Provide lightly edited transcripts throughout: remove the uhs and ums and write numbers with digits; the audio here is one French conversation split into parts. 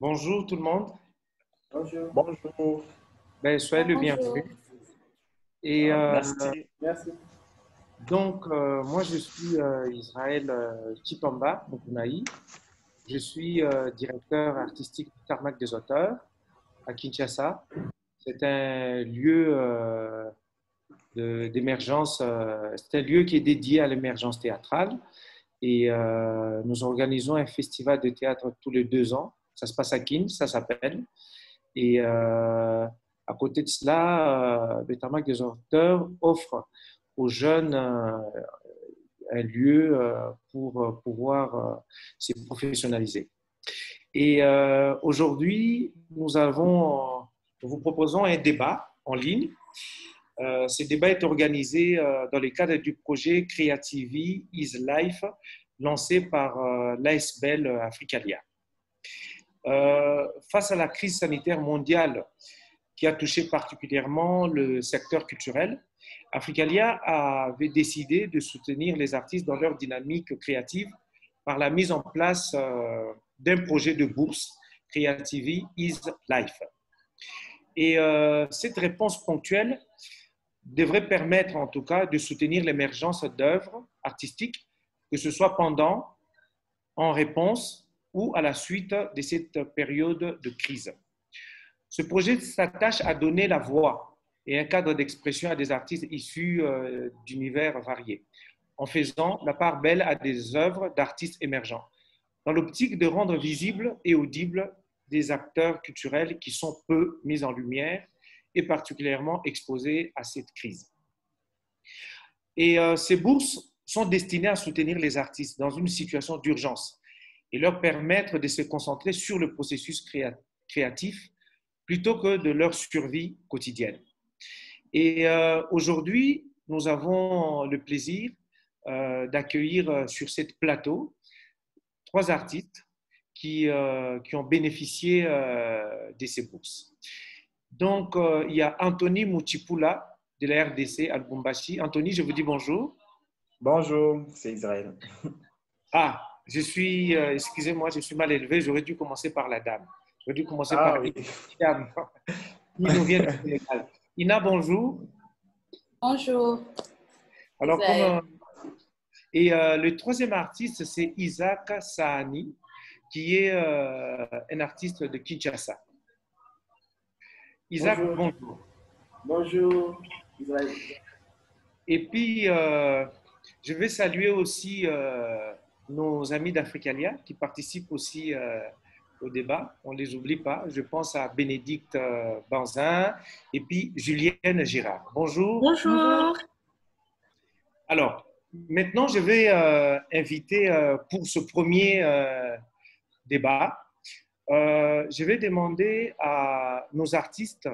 Bonjour tout le monde. Bonjour. Bonjour. Soyez le Bonjour. bienvenu. Et Merci. Merci. moi, je suis Israël Chipamba Mukunaï. Je suis directeur artistique du Tarmac des auteurs à Kinshasa. C'est un lieu d'émergence, c'est un lieu qui est dédié à l'émergence théâtrale. Et nous organisons un festival de théâtre tous les 2 ans. Ça se passe à Kin, ça s'appelle. Et à côté de cela, le Tarmac des auteurs offre aux jeunes un lieu pour pouvoir se professionnaliser. Et aujourd'hui, nous vous proposons un débat en ligne. Ce débat est organisé dans le cadre du projet Creativi is Life lancé par l'ASBL Africalia. Face à la crise sanitaire mondiale qui a touché particulièrement le secteur culturel, Africalia avait décidé de soutenir les artistes dans leur dynamique créative par la mise en place d'un projet de bourse Creativi is Life. Et cette réponse ponctuelle devrait permettre en tout cas de soutenir l'émergence d'œuvres artistiques, que ce soit pendant, en réponse ou à la suite de cette période de crise. Ce projet s'attache à donner la voix et un cadre d'expression à des artistes issus d'univers variés, en faisant la part belle à des œuvres d'artistes émergents, dans l'optique de rendre visibles et audibles des acteurs culturels qui sont peu mis en lumière et particulièrement exposés à cette crise. Et ces bourses sont destinées à soutenir les artistes dans une situation d'urgence et leur permettre de se concentrer sur le processus créatif plutôt que de leur survie quotidienne. Et aujourd'hui, nous avons le plaisir d'accueillir sur ce plateau 3 artistes qui ont bénéficié de ces bourses. Donc, il y a Anthony Muchipula de la RDC à Lubumbashi. Anthony, je vous dis bonjour. Bonjour, c'est Israël. Ah, excusez-moi, je suis mal élevé, j'aurais dû commencer par la dame. J'aurais dû commencer par Oui. Ina, qui nous vient du Sénégal. Ina, bonjour. Bonjour. Alors, le troisième artiste, c'est Isaac Sahani, qui est un artiste de Kinshasa. Isaac, bonjour. Bonjour, Israël. Et puis, je vais saluer aussi nos amis d'Africalia qui participent aussi au débat. On ne les oublie pas. Je pense à Bénédicte Banzin et puis Julienne Girard. Bonjour. Bonjour. Alors, maintenant, je vais inviter pour ce premier débat, je vais demander à nos artistes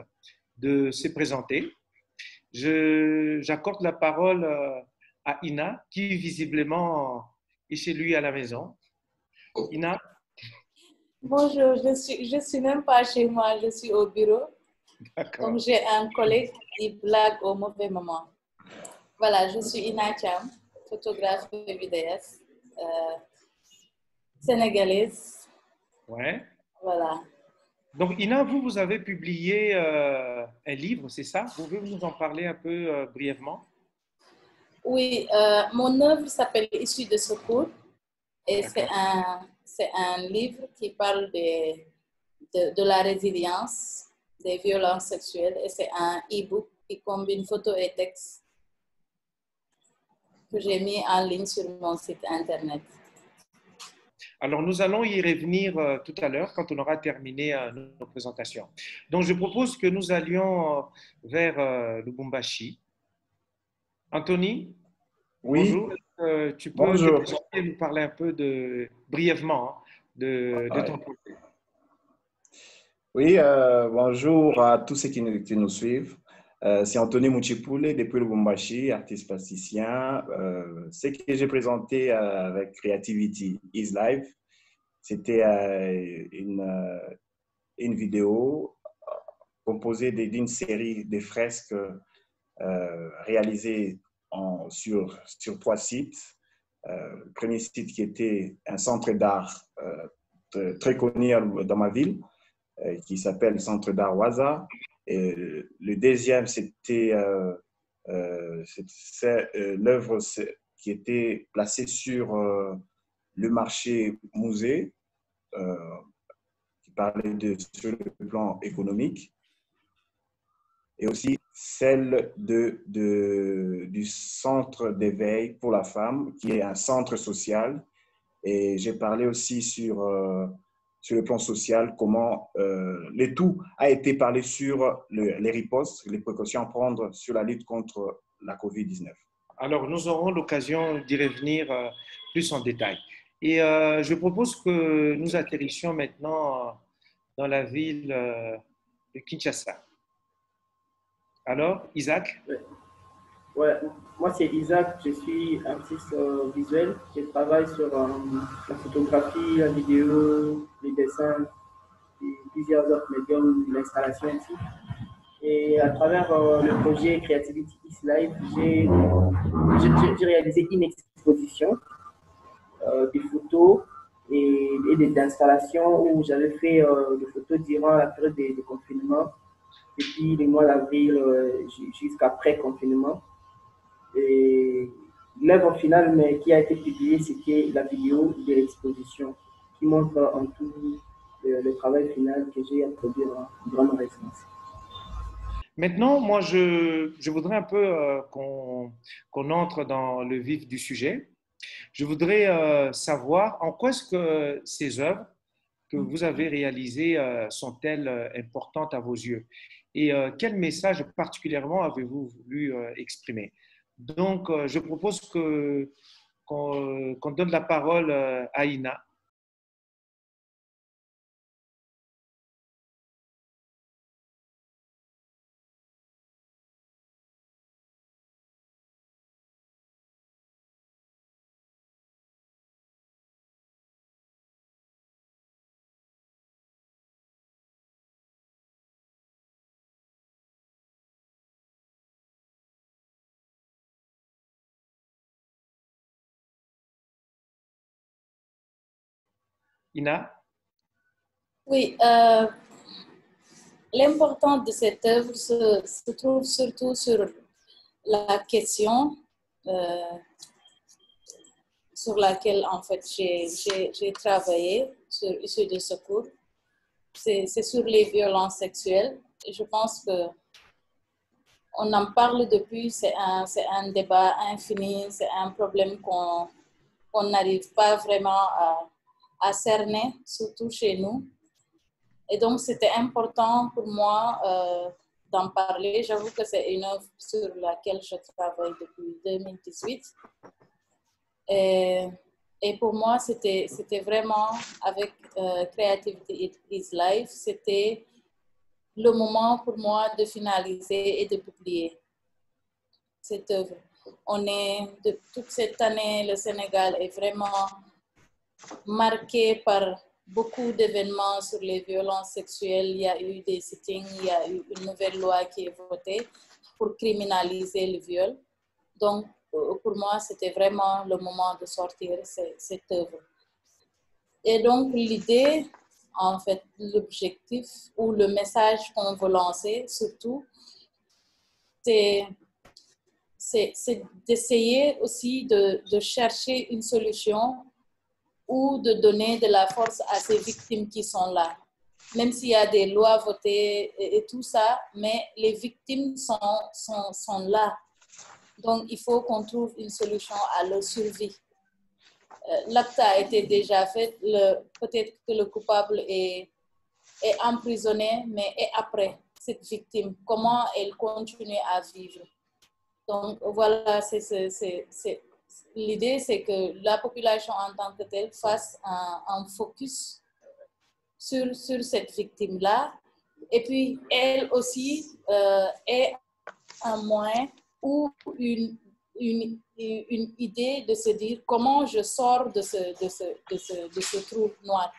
de se présenter. J'accorde la parole à Ina, qui visiblement est chez lui à la maison. Ina. Bonjour, je suis même pas chez moi, je suis au bureau. D'accord. Donc, j'ai un collègue qui blague au mauvais moment. Voilà, je suis Ina Cham, photographe et vidéaste sénégalaise. Ouais. Voilà. Donc, Ina, vous avez publié un livre, c'est ça? Vous pouvez nous en parler un peu brièvement? Oui, mon œuvre s'appelle Issue de secours et c'est un livre qui parle de la résilience, des violences sexuelles et c'est un e-book qui combine photo et texte que j'ai mis en ligne sur mon site internet. Alors, nous allons y revenir tout à l'heure quand on aura terminé nos présentations. Donc, je propose que nous allions vers Lubumbashi. Anthony, Oui. bonjour. Tu peux nous parler un peu brièvement de ton projet. Oui, bonjour à tous ceux qui nous suivent. C'est Anthony Muchipule depuis Lubumbashi, artiste plasticien. Ce que j'ai présenté avec Creativity is Live, c'était une vidéo composée d'une série de fresques réalisées sur 3 sites. Le premier site qui était un centre d'art très connu dans ma ville, qui s'appelle Centre d'Art Waza. Et le deuxième, c'était l'œuvre qui était placée sur le marché musée, qui parlait sur le plan économique, et aussi celle du centre d'éveil pour la femme, qui est un centre social. Et j'ai parlé aussi sur le plan social, comment le tout a été parlé sur les ripostes, les précautions à prendre sur la lutte contre la COVID-19. Alors, nous aurons l'occasion d'y revenir plus en détail. Et je propose que nous atterrissions maintenant dans la ville de Kinshasa. Alors, Isaac? Ouais, moi c'est Isaac, je suis artiste visuel. Je travaille sur la photographie, la vidéo, les dessins et plusieurs autres médiums, l'installation aussi. Et à travers le projet Creativity is Life, j'ai réalisé une exposition des photos et des installations où j'avais fait des photos durant la période de confinement, depuis le mois d'avril jusqu'après confinement. Et l'œuvre finale qui a été publiée, c'était la vidéo de l'exposition qui montre en tout le travail final que j'ai à produire durant ma résidence. Maintenant, moi, je voudrais un peu qu'on entre dans le vif du sujet. Je voudrais savoir en quoi est-ce que ces œuvres que vous avez réalisées sont-elles importantes à vos yeux et quel message particulièrement avez-vous voulu exprimer? Donc, je propose qu'on donne la parole à Ina. Ina? Oui, l'importance de cette œuvre se trouve surtout sur la question sur laquelle en fait j'ai travaillé sur Issue de secours. C'est sur les violences sexuelles. Je pense que on en parle depuis, c'est un débat infini, c'est un problème qu'on n'arrive pas vraiment à cerner, surtout chez nous. Et donc, c'était important pour moi d'en parler. J'avoue que c'est une œuvre sur laquelle je travaille depuis 2018. Et pour moi, c'était vraiment, avec Creativity is Life, c'était le moment pour moi de finaliser et de publier cette œuvre. Toute cette année, le Sénégal est vraiment marqué par beaucoup d'événements sur les violences sexuelles. Il y a eu des sittings, il y a eu une nouvelle loi qui est votée pour criminaliser le viol. Donc, pour moi, c'était vraiment le moment de sortir cette œuvre. Et donc, l'idée, en fait, l'objectif ou le message qu'on veut lancer, surtout, c'est d'essayer aussi de chercher une solution ou de donner de la force à ces victimes qui sont là. Même s'il y a des lois votées et tout ça, mais les victimes sont là. Donc, il faut qu'on trouve une solution à leur survie. L'acte a été déjà fait, peut-être que le coupable est emprisonné, mais et après, cette victime, comment elle continue à vivre? Donc, voilà, l'idée, c'est que la population en tant que telle fasse un focus sur cette victime-là. Et puis, elle aussi est un moyen ou une idée de se dire comment je sors de ce trou noir.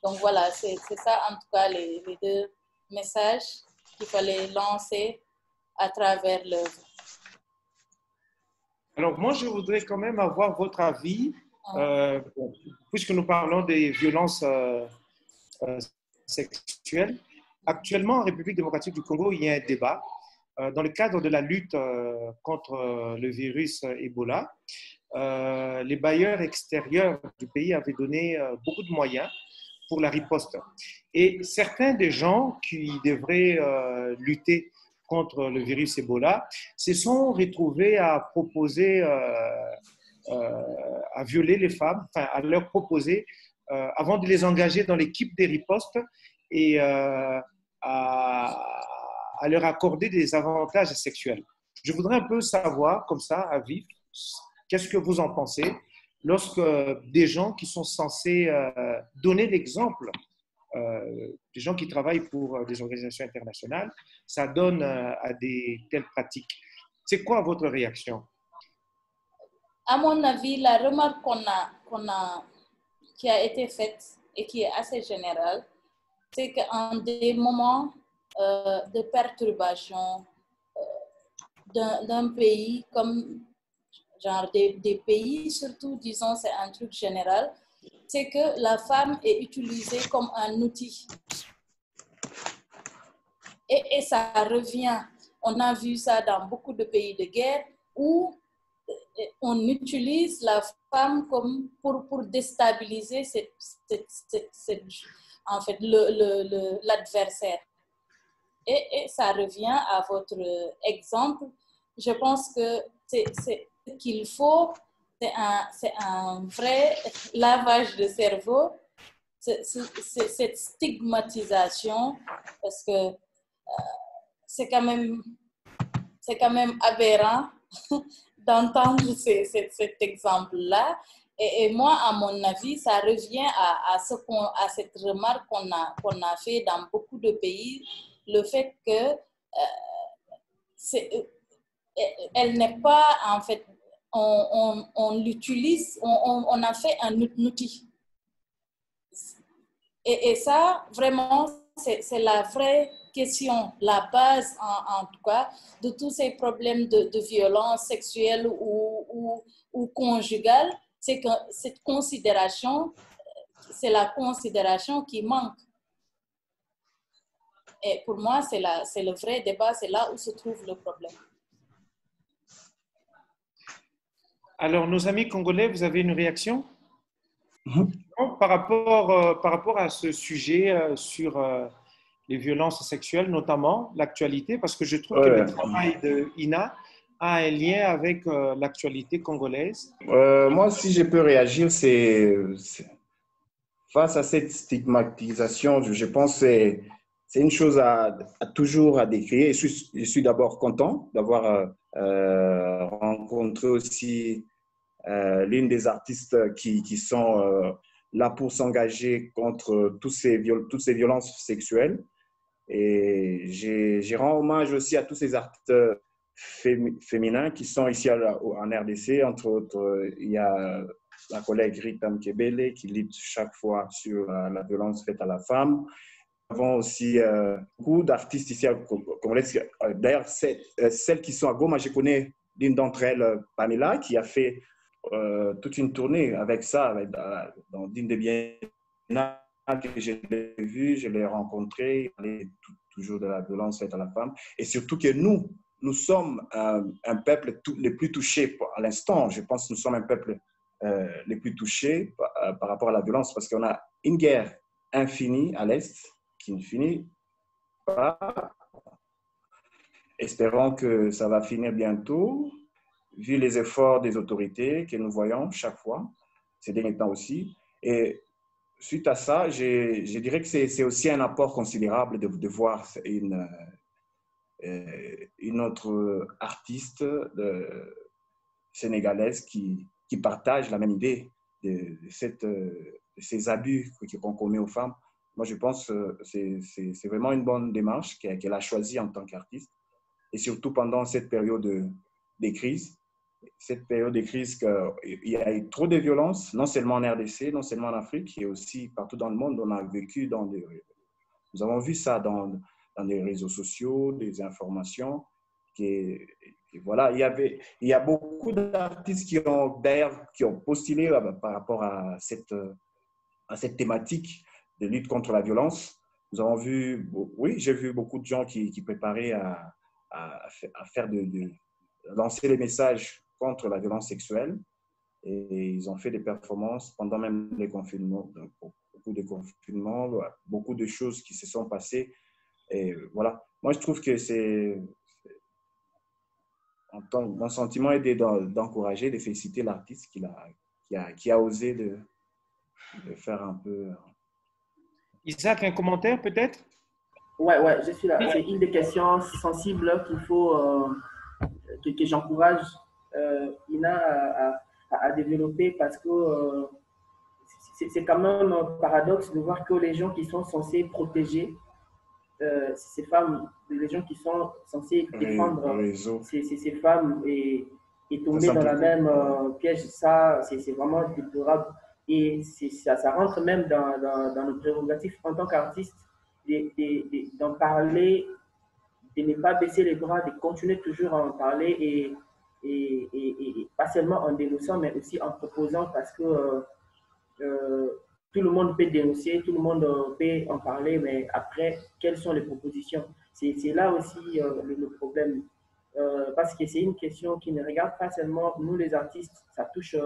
Donc, voilà, c'est ça en tout cas les deux messages qu'il fallait lancer à travers l'œuvre. Alors, moi, je voudrais quand même avoir votre avis Bon, puisque nous parlons des violences sexuelles, actuellement en République démocratique du Congo, il y a un débat dans le cadre de la lutte contre le virus Ebola. Les bailleurs extérieurs du pays avaient donné beaucoup de moyens pour la riposte. Et certains des gens qui devraient lutter contre le virus Ebola se sont retrouvés à proposer, à violer les femmes, enfin à leur proposer, avant de les engager dans l'équipe des ripostes et à leur accorder des avantages sexuels. Je voudrais un peu savoir, comme ça, à vif, qu'est-ce que vous en pensez lorsque des gens qui sont censés donner l'exemple, des gens qui travaillent pour des organisations internationales, ça donne à des telles pratiques. C'est quoi votre réaction? À mon avis, la remarque qui a été faite et qui est assez générale, c'est qu'en des moments de perturbation d'un pays comme genre des pays, surtout, disons, c'est un truc général, c'est que la femme est utilisée comme un outil. Et ça revient. On a vu ça dans beaucoup de pays de guerre où on utilise la femme comme pour déstabiliser en fait, l'adversaire. Et ça revient à votre exemple. Je pense que c'est qu'il faut, c'est un vrai lavage de cerveau, cette stigmatisation, parce que c'est quand même aberrant d'entendre cet exemple-là. Et moi, à mon avis, ça revient à cette remarque qu'on a fait dans beaucoup de pays, le fait que elle n'est pas, en fait, on l'utilise, on a fait un outil. Et ça, vraiment, c'est la vraie question, la base en tout cas, de tous ces problèmes de violence sexuelle ou conjugale, c'est que cette considération, c'est la considération qui manque. Et pour moi, c'est le vrai débat, c'est là où se trouve le problème. Alors, nos amis congolais, vous avez une réaction? Par rapport à ce sujet sur les violences sexuelles, notamment l'actualité, parce que je trouve que le travail de Ina a un lien avec l'actualité congolaise. Moi, si je peux réagir, c'est face à cette stigmatisation, je pense que c'est une chose à toujours à décrire. Je suis d'abord content d'avoir rencontré aussi l'une des artistes qui sont là pour s'engager contre toutes ces violences sexuelles. Et je rends hommage aussi à tous ces artistes féminins qui sont ici en RDC. Entre autres, il y a la collègue Rita Mkebele qui lutte chaque fois sur la violence faite à la femme. Nous avons aussi beaucoup d'artistes ici à Congolais. D'ailleurs, celles qui sont à Goma, je connais l'une d'entre elles, Pamela, qui a fait toute une tournée avec ça, dans l'une des biennales que je l'ai vu, je l'ai rencontré, il parlait toujours de la violence faite à la femme. Et surtout que nous sommes un peuple les plus touchés à l'instant. Je pense que nous sommes un peuple les plus touchés par rapport à la violence parce qu'on a une guerre infinie à l'Est qui ne finit pas. Espérons que ça va finir bientôt, vu les efforts des autorités que nous voyons chaque fois, ces derniers temps aussi. Et suite à ça, je dirais que c'est aussi un apport considérable de voir une autre artiste sénégalaise qui partage la même idée de ces abus qu'on commet aux femmes. Moi, je pense que c'est vraiment une bonne démarche qu'elle a choisie en tant qu'artiste. Et surtout pendant cette période des crises. Cette période de crise, il y a eu trop de violences, non seulement en RDC, non seulement en Afrique, mais aussi partout dans le monde. On a vécu nous avons vu ça dans les réseaux sociaux, des informations, que Et voilà, il y a beaucoup d'artistes qui ont, d'ailleurs, qui ont postulé par rapport à cette thématique de lutte contre la violence. Nous avons vu, oui, j'ai vu beaucoup de gens qui préparaient à faire lancer les messages contre la violence sexuelle. Et ils ont fait des performances pendant même les confinements. Donc, beaucoup de confinements, beaucoup de choses qui se sont passées. Et voilà. Moi, je trouve que mon sentiment est d'encourager, de féliciter l'artiste qui a osé de faire un peu. Isaac, un commentaire peut-être? Ouais, je suis là. C'est une des questions sensibles qu'il faut, que j'encourage Ina à développer parce que c'est quand même un paradoxe de voir que les gens qui sont censés protéger ces femmes, les gens qui sont censés défendre ces femmes et tomber dans la même piège, ça, c'est vraiment déplorable. Et ça rentre même dans nos prérogatives en tant qu'artiste d'en parler, de ne pas baisser les bras, de continuer toujours à en parler et pas seulement en dénonçant, mais aussi en proposant parce que tout le monde peut dénoncer, tout le monde peut en parler, mais après, quelles sont les propositions? C'est là aussi le problème. Parce que c'est une question qui ne regarde pas seulement nous les artistes, ça touche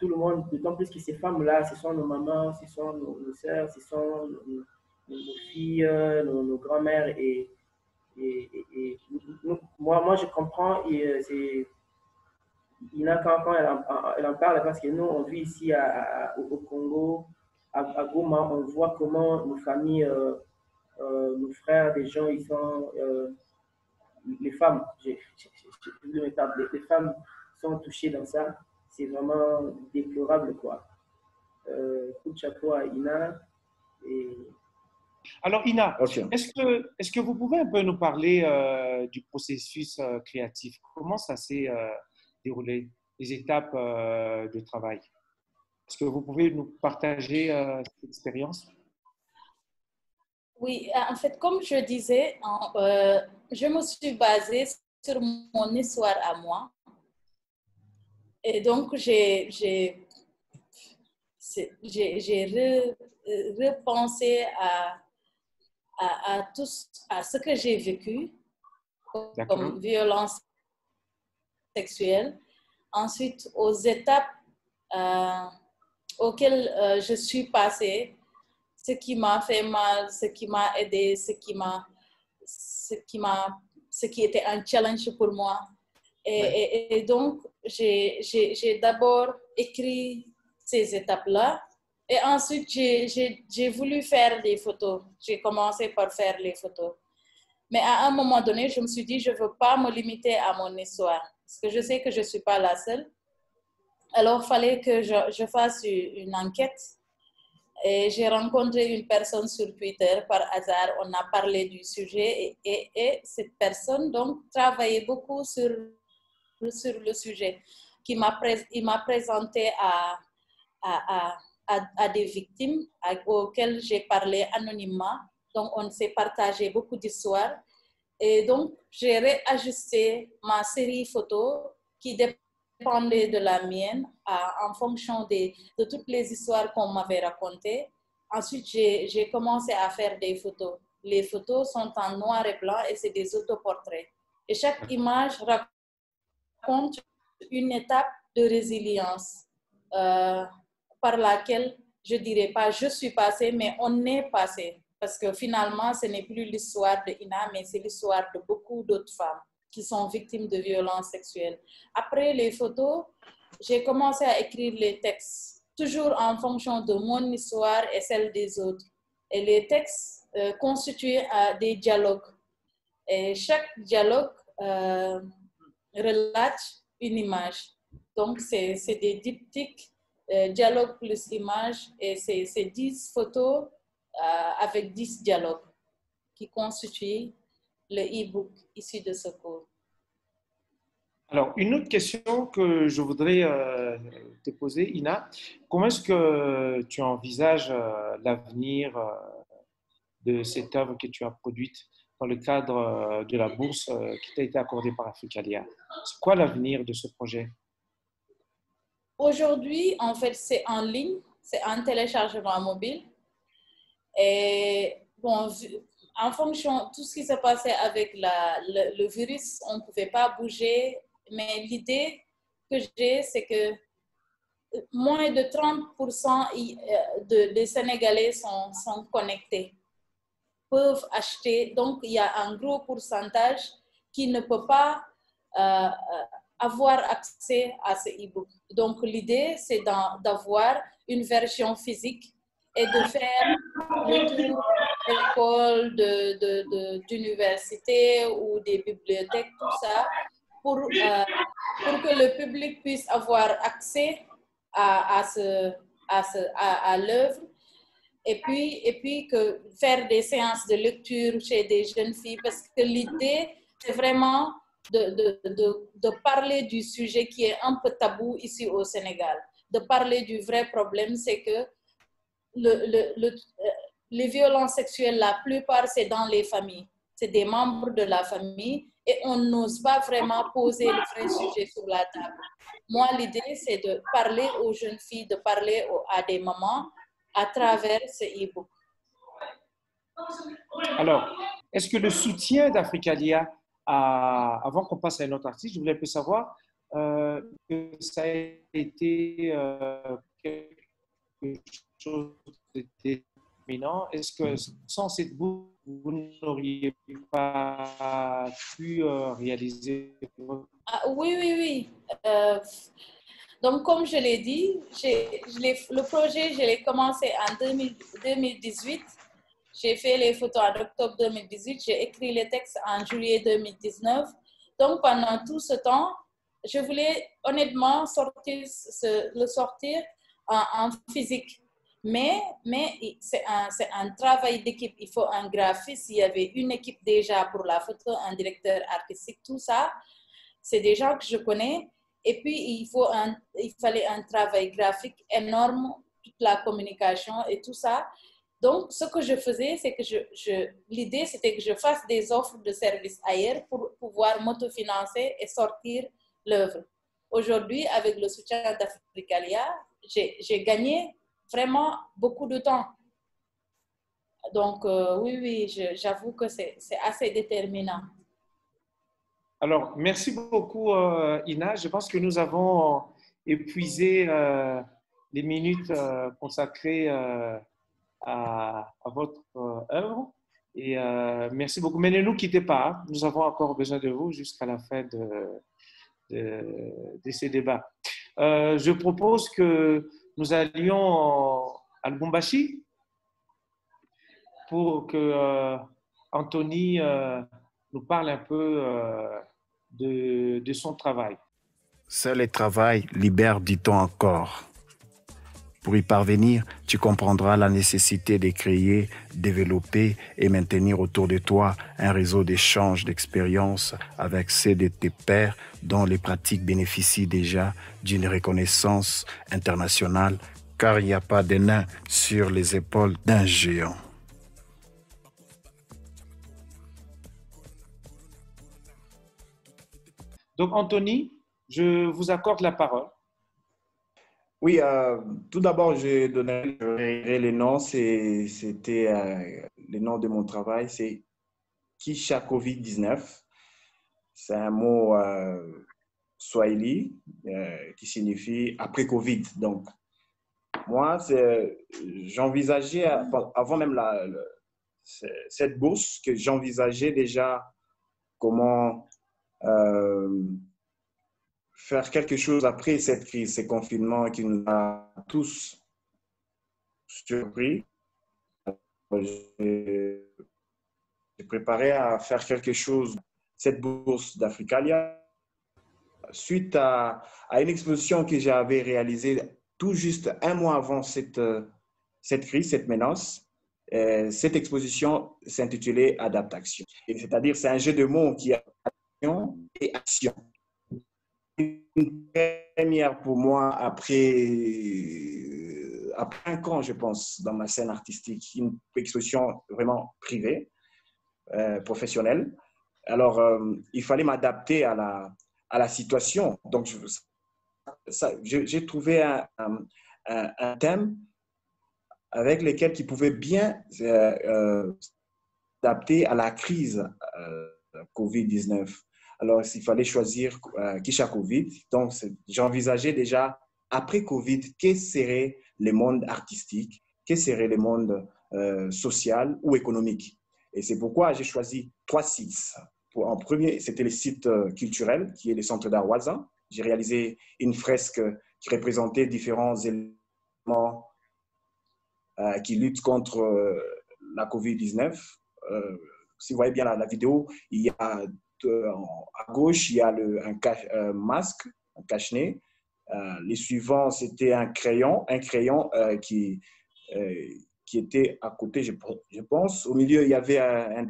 tout le monde, d'autant plus que ces femmes-là, ce sont nos mamans, ce sont nos sœurs, ce sont nos filles, nos grands-mères. Et moi, je comprends, quand elle en parle, parce que nous, on vit ici au Congo, à Goma, on voit comment nos familles, nos frères, des gens, ils sont, les femmes, les femmes sont touchées dans ça. C'est vraiment déplorable, quoi. Coup de chapeau à Ina. Alors, Ina, okay. Est-ce que vous pouvez un peu nous parler du processus créatif? Comment ça s'est déroulé, les étapes de travail? Est-ce que vous pouvez nous partager cette expérience? Oui, en fait, comme je disais, je me suis basée sur mon histoire à moi. Et donc, j'ai repensé à ce que j'ai vécu comme violence sexuelle. Ensuite, aux étapes auxquelles je suis passée, ce qui m'a fait mal, ce qui m'a aidé, ce qui était un challenge pour moi. Et donc, j'ai d'abord écrit ces étapes-là. Et ensuite, j'ai voulu faire des photos. J'ai commencé par faire les photos. Mais à un moment donné, je me suis dit, je ne veux pas me limiter à mon histoire. Parce que je sais que je ne suis pas la seule. Alors, il fallait que je fasse une enquête. Et j'ai rencontré une personne sur Twitter par hasard. On a parlé du sujet et cette personne donc travaillait beaucoup sur le sujet. Il m'a présenté à des victimes auxquelles j'ai parlé anonymement. Donc, on s'est partagé beaucoup d'histoires. Et donc, j'ai réajusté ma série photo qui dépendait de la mienne en fonction de toutes les histoires qu'on m'avait racontées. Ensuite, j'ai commencé à faire des photos. Les photos sont en noir et blanc et c'est des autoportraits. Et chaque image raconte une étape de résilience par laquelle je ne dirais pas je suis passée, mais on est passé. Parce que finalement, ce n'est plus l'histoire de Ina, mais c'est l'histoire de beaucoup d'autres femmes qui sont victimes de violences sexuelles. Après les photos, j'ai commencé à écrire les textes, toujours en fonction de mon histoire et celle des autres. Et les textes constituent des dialogues. Et chaque dialogue relate une image. Donc, c'est des diptyques, dialogue plus image, et c'est 10 photos avec 10 dialogues qui constituent le e-book issu de ce cours. Alors, une autre question que je voudrais te poser, Ina, comment est-ce que tu envisages l'avenir de cette œuvre que tu as produite? dans le cadre de la bourse qui t'a été accordée par Africalia. C'est quoi l'avenir de ce projet? Aujourd'hui, en fait, c'est en ligne, c'est un téléchargement mobile. Et bon, en fonction de tout ce qui s'est passé avec le virus, on ne pouvait pas bouger. Mais l'idée que j'ai, c'est que moins de 30% des Sénégalais sont connectés, peuvent acheter. Donc, il y a un gros pourcentage qui ne peut pas avoir accès à ce e-book. Donc, l'idée, c'est d'avoir une version physique et de faire le tour d'écoles, d'universités ou des bibliothèques, tout ça, pour que le public puisse avoir accès à l'œuvre. Et puis que faire des séances de lecture chez des jeunes filles, parce que l'idée, c'est vraiment de parler du sujet qui est un peu tabou ici au Sénégal, de parler du vrai problème, c'est que les violences sexuelles, la plupart, c'est dans les familles, c'est des membres de la famille et on n'ose pas vraiment poser le vrai sujet sur la table. Moi, l'idée, c'est de parler aux jeunes filles, de parler à des mamans à travers ce e-book. Alors, est-ce que le soutien d'Africalia, avant qu'on passe à un autre artiste, je voulais un peu savoir que ça a été quelque chose de déterminant. Est-ce que sans cette bourse, vous n'auriez pas pu réaliser? Oui. Donc, comme je l'ai dit, le projet, je l'ai commencé en 2018. J'ai fait les photos en octobre 2018. J'ai écrit les textes en juillet 2019. Donc, pendant tout ce temps, je voulais honnêtement le sortir en physique. Mais c'est un travail d'équipe. Il faut un graphiste. Il y avait une équipe déjà pour la photo, un directeur artistique, tout ça. C'est des gens que je connais. Et puis, il fallait un travail graphique énorme, toute la communication et tout ça. Donc, ce que je faisais, c'est que l'idée, c'était que je fasse des offres de services ailleurs pour pouvoir m'autofinancer et sortir l'œuvre. Aujourd'hui, avec le soutien d'Africalia, j'ai gagné vraiment beaucoup de temps. Donc, oui, j'avoue que c'est assez déterminant. Alors, merci beaucoup, Ina. Je pense que nous avons épuisé les minutes consacrées à votre œuvre. Et merci beaucoup. Mais ne nous quittez pas. Hein. Nous avons encore besoin de vous jusqu'à la fin de ces débats. Je propose que nous allions à Lubumbashi pour que Anthony nous parle un peu de son travail. Seul le travail libère, dit-on encore. Pour y parvenir, tu comprendras la nécessité de créer, développer et maintenir autour de toi un réseau d'échanges d'expériences avec ceux de tes pairs dont les pratiques bénéficient déjà d'une reconnaissance internationale, car il n'y a pas de nain sur les épaules d'un géant. Donc, Anthony, je vous accorde la parole. Oui, tout d'abord, je donnerai les noms. C'était le nom de mon travail, c'est Kisha COVID-19. C'est un mot swahili qui signifie après Covid. Donc, moi, j'envisageais, avant même cette bourse, que j'envisageais déjà comment faire quelque chose après cette crise, ces confinements qui nous a tous surpris. J'ai préparé à faire quelque chose, cette bourse d'Africalia, suite à une exposition que j'avais réalisée tout juste un mois avant cette crise, cette menace. Cette exposition s'intitulait Adaptation. C'est-à-dire, c'est un jeu de mots qui a action et action. Une première pour moi après 5 ans, je pense, dans ma scène artistique, une exposition vraiment privée. professionnelle. Alors, il fallait m'adapter à la situation. Donc, j'ai trouvé un thème avec lequel qui pouvait bien s'adapter à la crise COVID-19. Alors, il fallait choisir Kisha Covid. Donc, j'envisageais déjà, après Covid, quel serait le monde artistique, quel serait le monde social ou économique. Et c'est pourquoi j'ai choisi 3 sites. En premier, c'était le site culturel, qui est le Centre d'art Waza. J'ai réalisé une fresque qui représentait différents éléments qui luttent contre la COVID-19. Si vous voyez bien la vidéo, il y a à gauche, il y a un masque, un cache-nez. Les suivants, c'était un crayon qui était à côté, je pense. Au milieu, il y avait un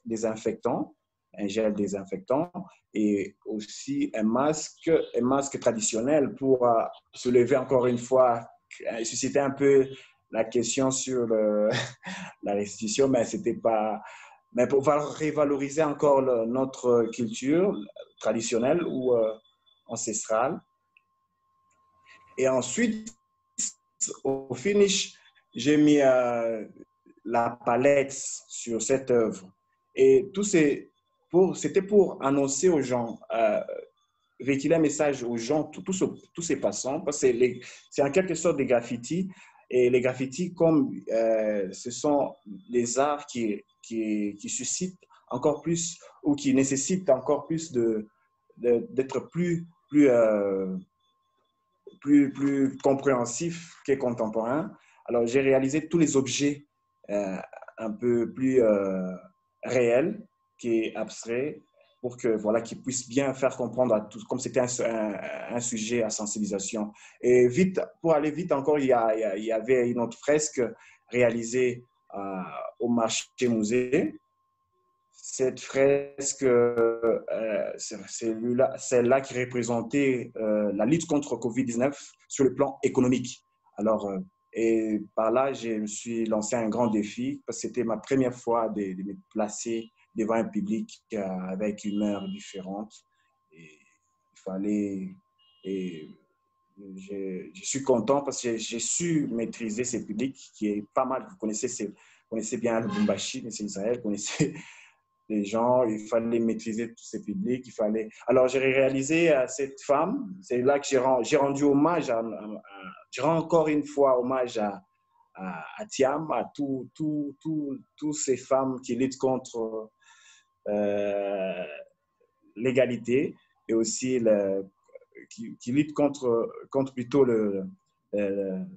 désinfectant, un gel désinfectant, et aussi un masque traditionnel pour soulever encore une fois, susciter un peu la question sur la restitution, mais c'était pas... Mais pour revaloriser encore notre culture traditionnelle ou ancestrale. Et ensuite, au finish, j'ai mis la palette sur cette œuvre. Et c'était pour annoncer aux gens, véhiculer un message aux gens, tous ces passants, parce que c'est en quelque sorte des graffitis. Et les graffitis, comme ce sont les arts qui suscitent encore plus ou qui nécessitent encore plus d'être plus compréhensifs que contemporains. Alors, j'ai réalisé tous les objets un peu plus réels qu'abstraits pour que voilà, qu'ils puissent bien faire comprendre à tous, comme c'était un sujet à sensibilisation. Et vite, pour aller vite encore, il y avait une autre fresque réalisée au marché musée. Cette fresque, celle-là qui représentait la lutte contre Covid-19 sur le plan économique. Alors, et par là, je me suis lancé un grand défi parce que c'était ma première fois de me placer devant un public avec une heure différente. Et il fallait... Et je suis content parce que j'ai su maîtriser ce public qui est pas mal. Vous connaissez bien le Lubumbashi, mais c'est Israël, vous connaissez les gens, il fallait maîtriser tous ces publics, il fallait... Alors, j'ai réalisé cette femme, c'est là que j'ai rendu hommage, je rends encore une fois hommage à Thiam, à toutes ces femmes qui luttent contre l'égalité et aussi qui luttent contre plutôt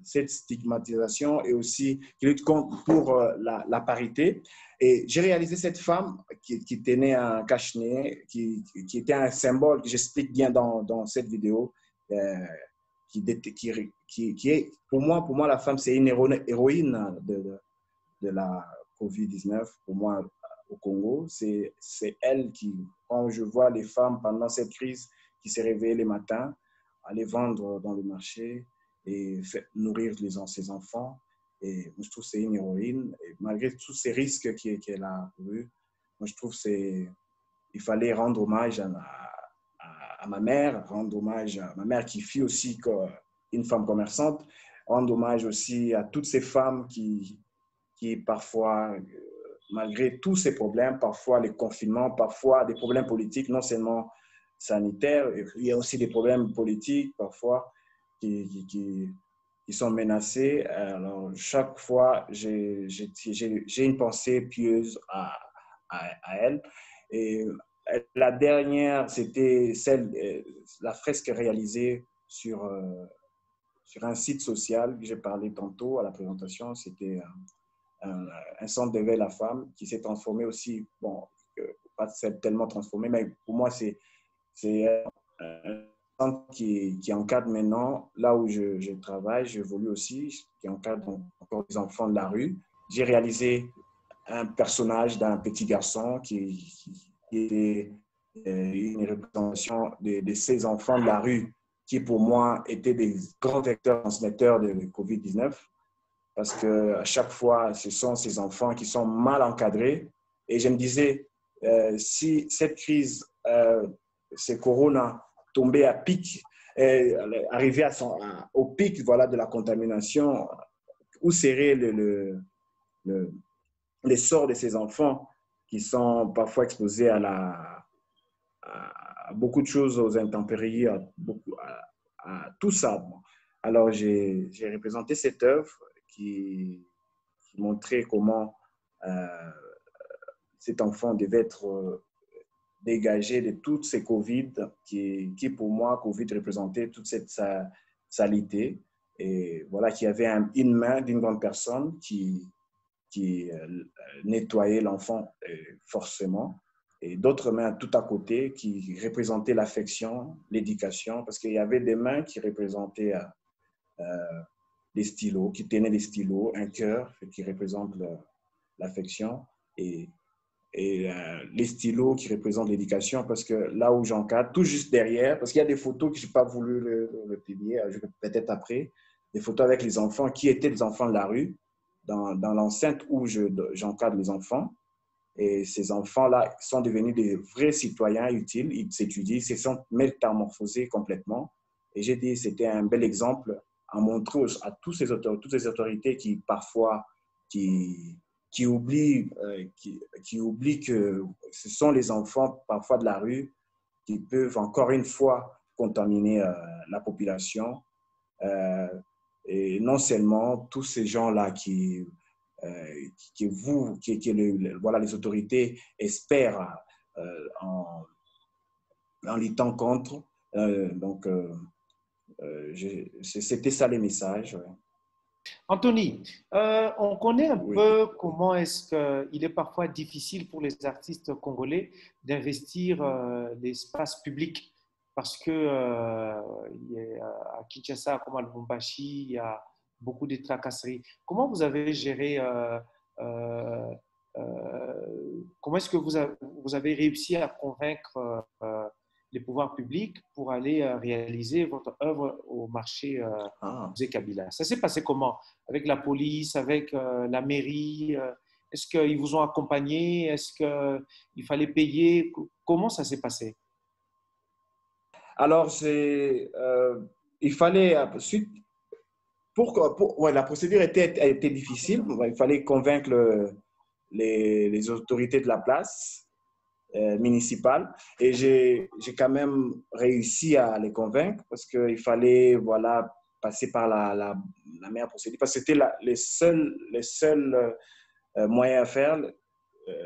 cette stigmatisation et aussi qui luttent pour la parité. Et j'ai réalisé cette femme qui tenait un cache-nez, qui était un symbole que j'explique bien dans cette vidéo, qui est, pour moi, la femme, c'est une héroïne de la COVID-19. Pour moi, au Congo, c'est elle qui, quand je vois les femmes pendant cette crise, qui se réveillent les matins, aller vendre dans le marché et nourrir ses enfants. Et je trouve que c'est une héroïne. Et malgré tous ces risques qu'elle a eus, moi, je trouve qu'il fallait rendre hommage à ma mère, rendre hommage à ma mère qui fut aussi une femme commerçante, rendre hommage aussi à toutes ces femmes qui parfois, malgré tous ces problèmes, parfois les confinements, parfois des problèmes politiques, non seulement sanitaires, il y a aussi des problèmes politiques parfois qui sont menacés. Alors, chaque fois, j'ai une pensée pieuse à elle. Et la dernière, c'était la fresque réalisée sur un site social que j'ai parlé tantôt à la présentation. C'était un centre d'éveil à la femme qui s'est transformé aussi, bon, pas tellement transformé, mais pour moi, c'est un centre qui encadre maintenant, là où je travaille, j'évolue aussi, qui encadre encore les enfants de la rue. J'ai réalisé un personnage d'un petit garçon qui était une représentation de ces enfants de la rue qui, pour moi, étaient des grands vecteurs transmetteurs de Covid-19. Parce qu'à chaque fois, ce sont ces enfants qui sont mal encadrés Et je me disais, si cette crise, c'est Corona, tombait à pic, arrivé au pic voilà, de la contamination, où serait les sorts de ces enfants qui sont parfois exposés à beaucoup de choses, aux intempéries, à tout ça. Alors, j'ai représenté cette œuvre qui montrait comment cet enfant devait être dégagé de toutes ces Covid, qui pour moi, Covid représentait toute cette saleté. Et voilà, qu'il y avait une main d'une grande personne qui nettoyait l'enfant forcément, et d'autres mains tout à côté qui représentaient l'affection, l'éducation, parce qu'il y avait des mains qui représentaient des stylos, qui tenaient des stylos, un cœur qui représente l'affection, et les stylos qui représentent l'éducation, parce que là où j'encadre, tout juste derrière, parce qu'il y a des photos que je n'ai pas voulu le publier, je vais peut-être après, des photos avec les enfants qui étaient des enfants de la rue, dans l'enceinte où j'encadre les enfants. Et ces enfants-là sont devenus des vrais citoyens utiles, ils s'étudient, ils se sont métamorphosés complètement. Et j'ai dit, c'était un bel exemple à montrer à toutes ces autorités qui parfois, qui oublient que ce sont les enfants parfois de la rue qui peuvent encore une fois contaminer la population. Et non seulement tous ces gens-là voilà, les autorités espèrent en luttant contre. C'était ça les messages. Ouais. Anthony, on connaît un peu comment est-ce qu'il est parfois difficile pour les artistes congolais d'investir l'espace public parce que à Kinshasa, comme à Lubumbashi, il y a beaucoup de tracasseries. Comment vous avez géré, comment est-ce que vous avez réussi à convaincre les pouvoirs publics pour aller réaliser votre œuvre au marché musée Kabila? Ça s'est passé comment? Avec la police, avec la mairie? Est-ce qu'ils vous ont accompagné? Est-ce qu'il fallait payer? Comment ça s'est passé? Alors, il fallait, la procédure était difficile. Il fallait convaincre les autorités de la place municipale. Et j'ai quand même réussi à les convaincre parce qu'il fallait voilà, passer par la meilleure procédure. Parce que c'était les seuls moyens à faire.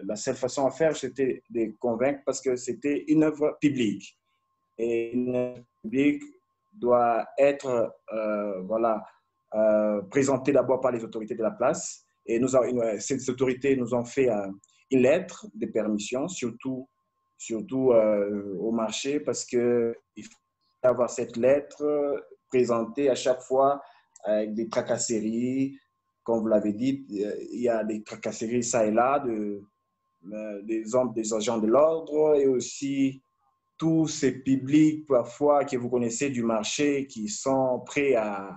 La seule façon à faire, c'était de convaincre parce que c'était une œuvre publique. Et une œuvre publique doit être présentée d'abord par les autorités de la place. Et ces autorités nous ont fait une lettre de permission, surtout au marché, parce qu'il faut avoir cette lettre présentée à chaque fois avec des tracasseries. Comme vous l'avez dit, il y a des tracasseries ça et là, des agents de l'ordre et aussi tous ces publics parfois que vous connaissez du marché qui sont prêts à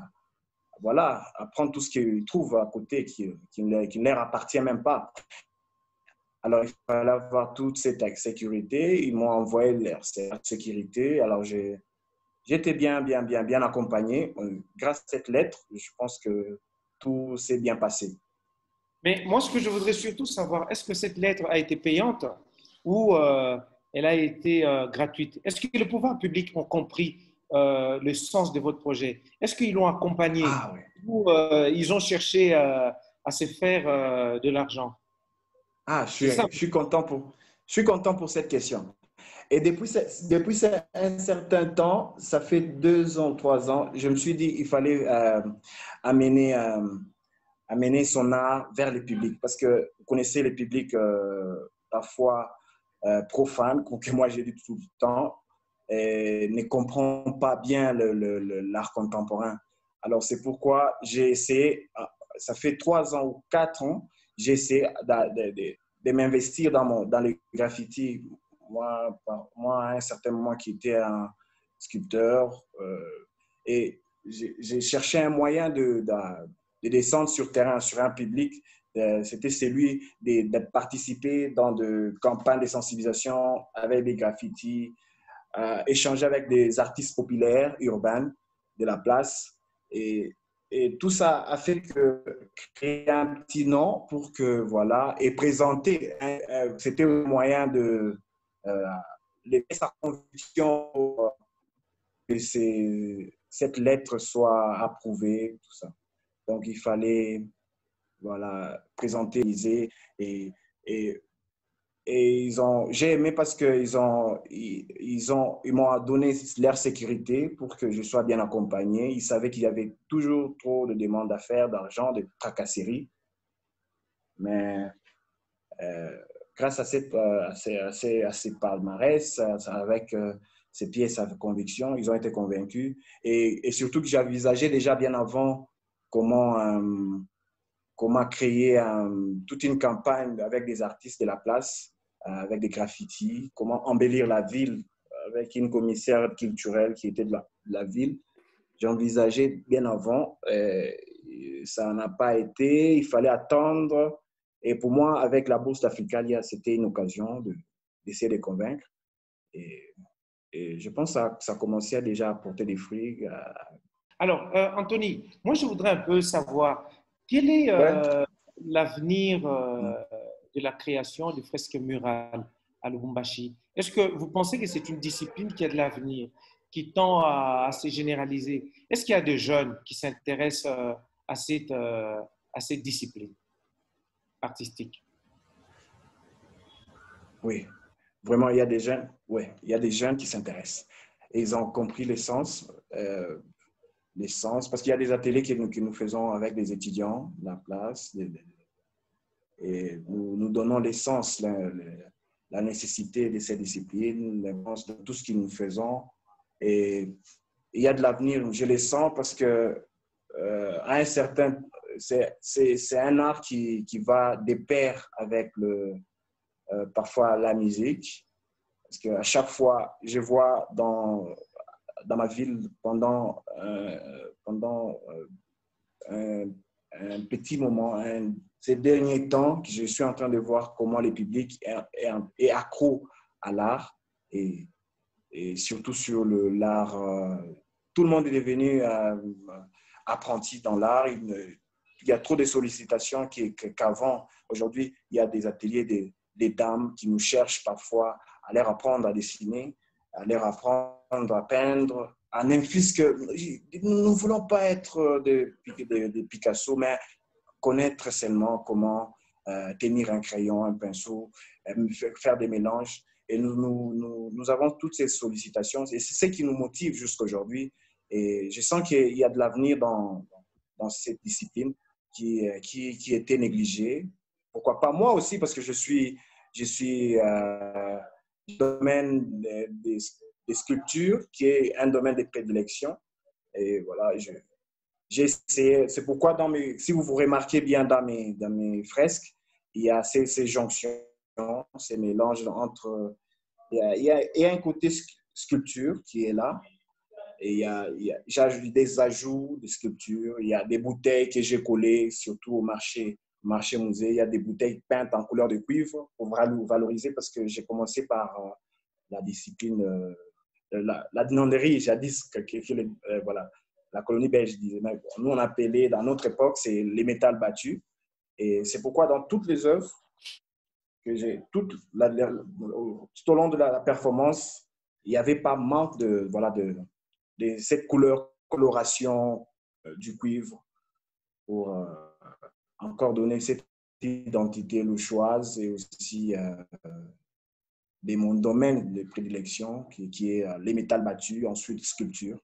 prendre tout ce qu'ils trouvent à côté qui ne leur appartient même pas. Alors, il fallait avoir toute cette sécurité. Ils m'ont envoyé leur sécurité. Alors, j'étais bien accompagné. Grâce à cette lettre, je pense que tout s'est bien passé. Mais moi, ce que je voudrais surtout savoir, est-ce que cette lettre a été payante ou elle a été gratuite? Est-ce que le pouvoir public ont compris le sens de votre projet? Est-ce qu'ils l'ont accompagné ou ils ont cherché à se faire de l'argent? Je suis content pour cette question. Et depuis un certain temps, ça fait 2 ans, 3 ans, je me suis dit qu'il fallait amener son art vers le public. Parce que vous connaissez le public parfois profane, que moi j'ai dit tout le temps, et ne comprend pas bien l'art contemporain. Alors c'est pourquoi j'ai essayé, ça fait 3 ans ou 4 ans, j'ai essayé de m'investir dans les graffitis. Moi, à un certain moment, qui était un sculpteur, et j'ai cherché un moyen de descendre sur terrain, sur un public. C'était celui de participer dans des campagnes de sensibilisation avec des graffitis, échanger avec des artistes populaires urbains de la place. Et tout ça a fait que créer un petit nom pour que, voilà, et présenter, c'était un moyen de laisser sa conviction pour que cette lettre soit approuvée, tout ça. Donc, il fallait, voilà, présenter, et, et et j'ai aimé parce qu'ils m'ont donné leur sécurité pour que je sois bien accompagné. Ils savaient qu'il y avait toujours trop de demandes à faire, d'argent, de tracasseries. Mais grâce à ces palmarès, avec ces pièces à conviction, ils ont été convaincus. Et surtout que j'envisageais déjà bien avant comment créer toute une campagne avec des artistes de la place, avec des graffitis, comment embellir la ville avec une commissaire culturelle qui était de la ville. J'ai envisagé bien avant, ça n'a pas été, il fallait attendre. Et pour moi, avec la bourse d'Africalia, c'était une occasion d'essayer de convaincre. Et je pense que ça commençait déjà à porter des fruits. Alors, Anthony, moi, je voudrais un peu savoir quel est Ouais. l'avenir de la création de fresques murales à Lubumbashi. Est-ce que vous pensez que c'est une discipline qui a de l'avenir, qui tend à se généraliser? Est-ce qu'il y a des jeunes qui s'intéressent à cette discipline artistique? Oui, vraiment, il y a des jeunes, ouais, il y a des jeunes qui s'intéressent. Et ils ont compris l'essence, parce qu'il y a des ateliers que nous faisons avec des étudiants de la place, et nous donnons l'essence, la nécessité de ces disciplines, l'essence de tout ce que nous faisons. Et il y a de l'avenir, je le sens, parce que à un certain, c'est un art qui va de pair avec parfois la musique. Parce qu'à chaque fois, je vois dans ma ville pendant un petit moment, ces derniers temps, que je suis en train de voir comment le public est accro à l'art et surtout sur l'art. Tout le monde est devenu apprenti dans l'art. Il y a trop de sollicitations qu'avant. Aujourd'hui, il y a des ateliers des dames qui nous cherchent parfois à leur apprendre à dessiner, à leur apprendre à peindre, à n'importe que nous ne voulons pas être des Picasso, mais connaître seulement comment tenir un crayon, un pinceau, faire des mélanges. Et nous avons toutes ces sollicitations et c'est ce qui nous motive jusqu'à aujourd'hui. Et je sens qu'il y a de l'avenir dans cette discipline qui était négligée. Pourquoi pas moi aussi, parce que je suis domaine des sculptures, qui est un domaine de prédilection. Et voilà, j'ai essayé. C'est pourquoi, si vous vous remarquez bien dans mes fresques, il y a ces jonctions, ces mélanges entre. Il y a un côté sculpture qui est là. Et j'ai des ajouts de sculptures. Il y a des bouteilles que j'ai collées, surtout au marché musée. Il y a des bouteilles peintes en couleur de cuivre pour valoriser, parce que j'ai commencé par la discipline, la dinanderie, jadis, voilà, la colonie belge disait. Nous, on appelait, dans notre époque, c'est les métals battus. Et c'est pourquoi dans toutes les œuvres que j'ai, tout au long de la performance, il n'y avait pas manque de cette coloration du cuivre pour encore donner cette identité louchoise et aussi de mon domaine de prédilection qui est les métals battus, ensuite sculpture.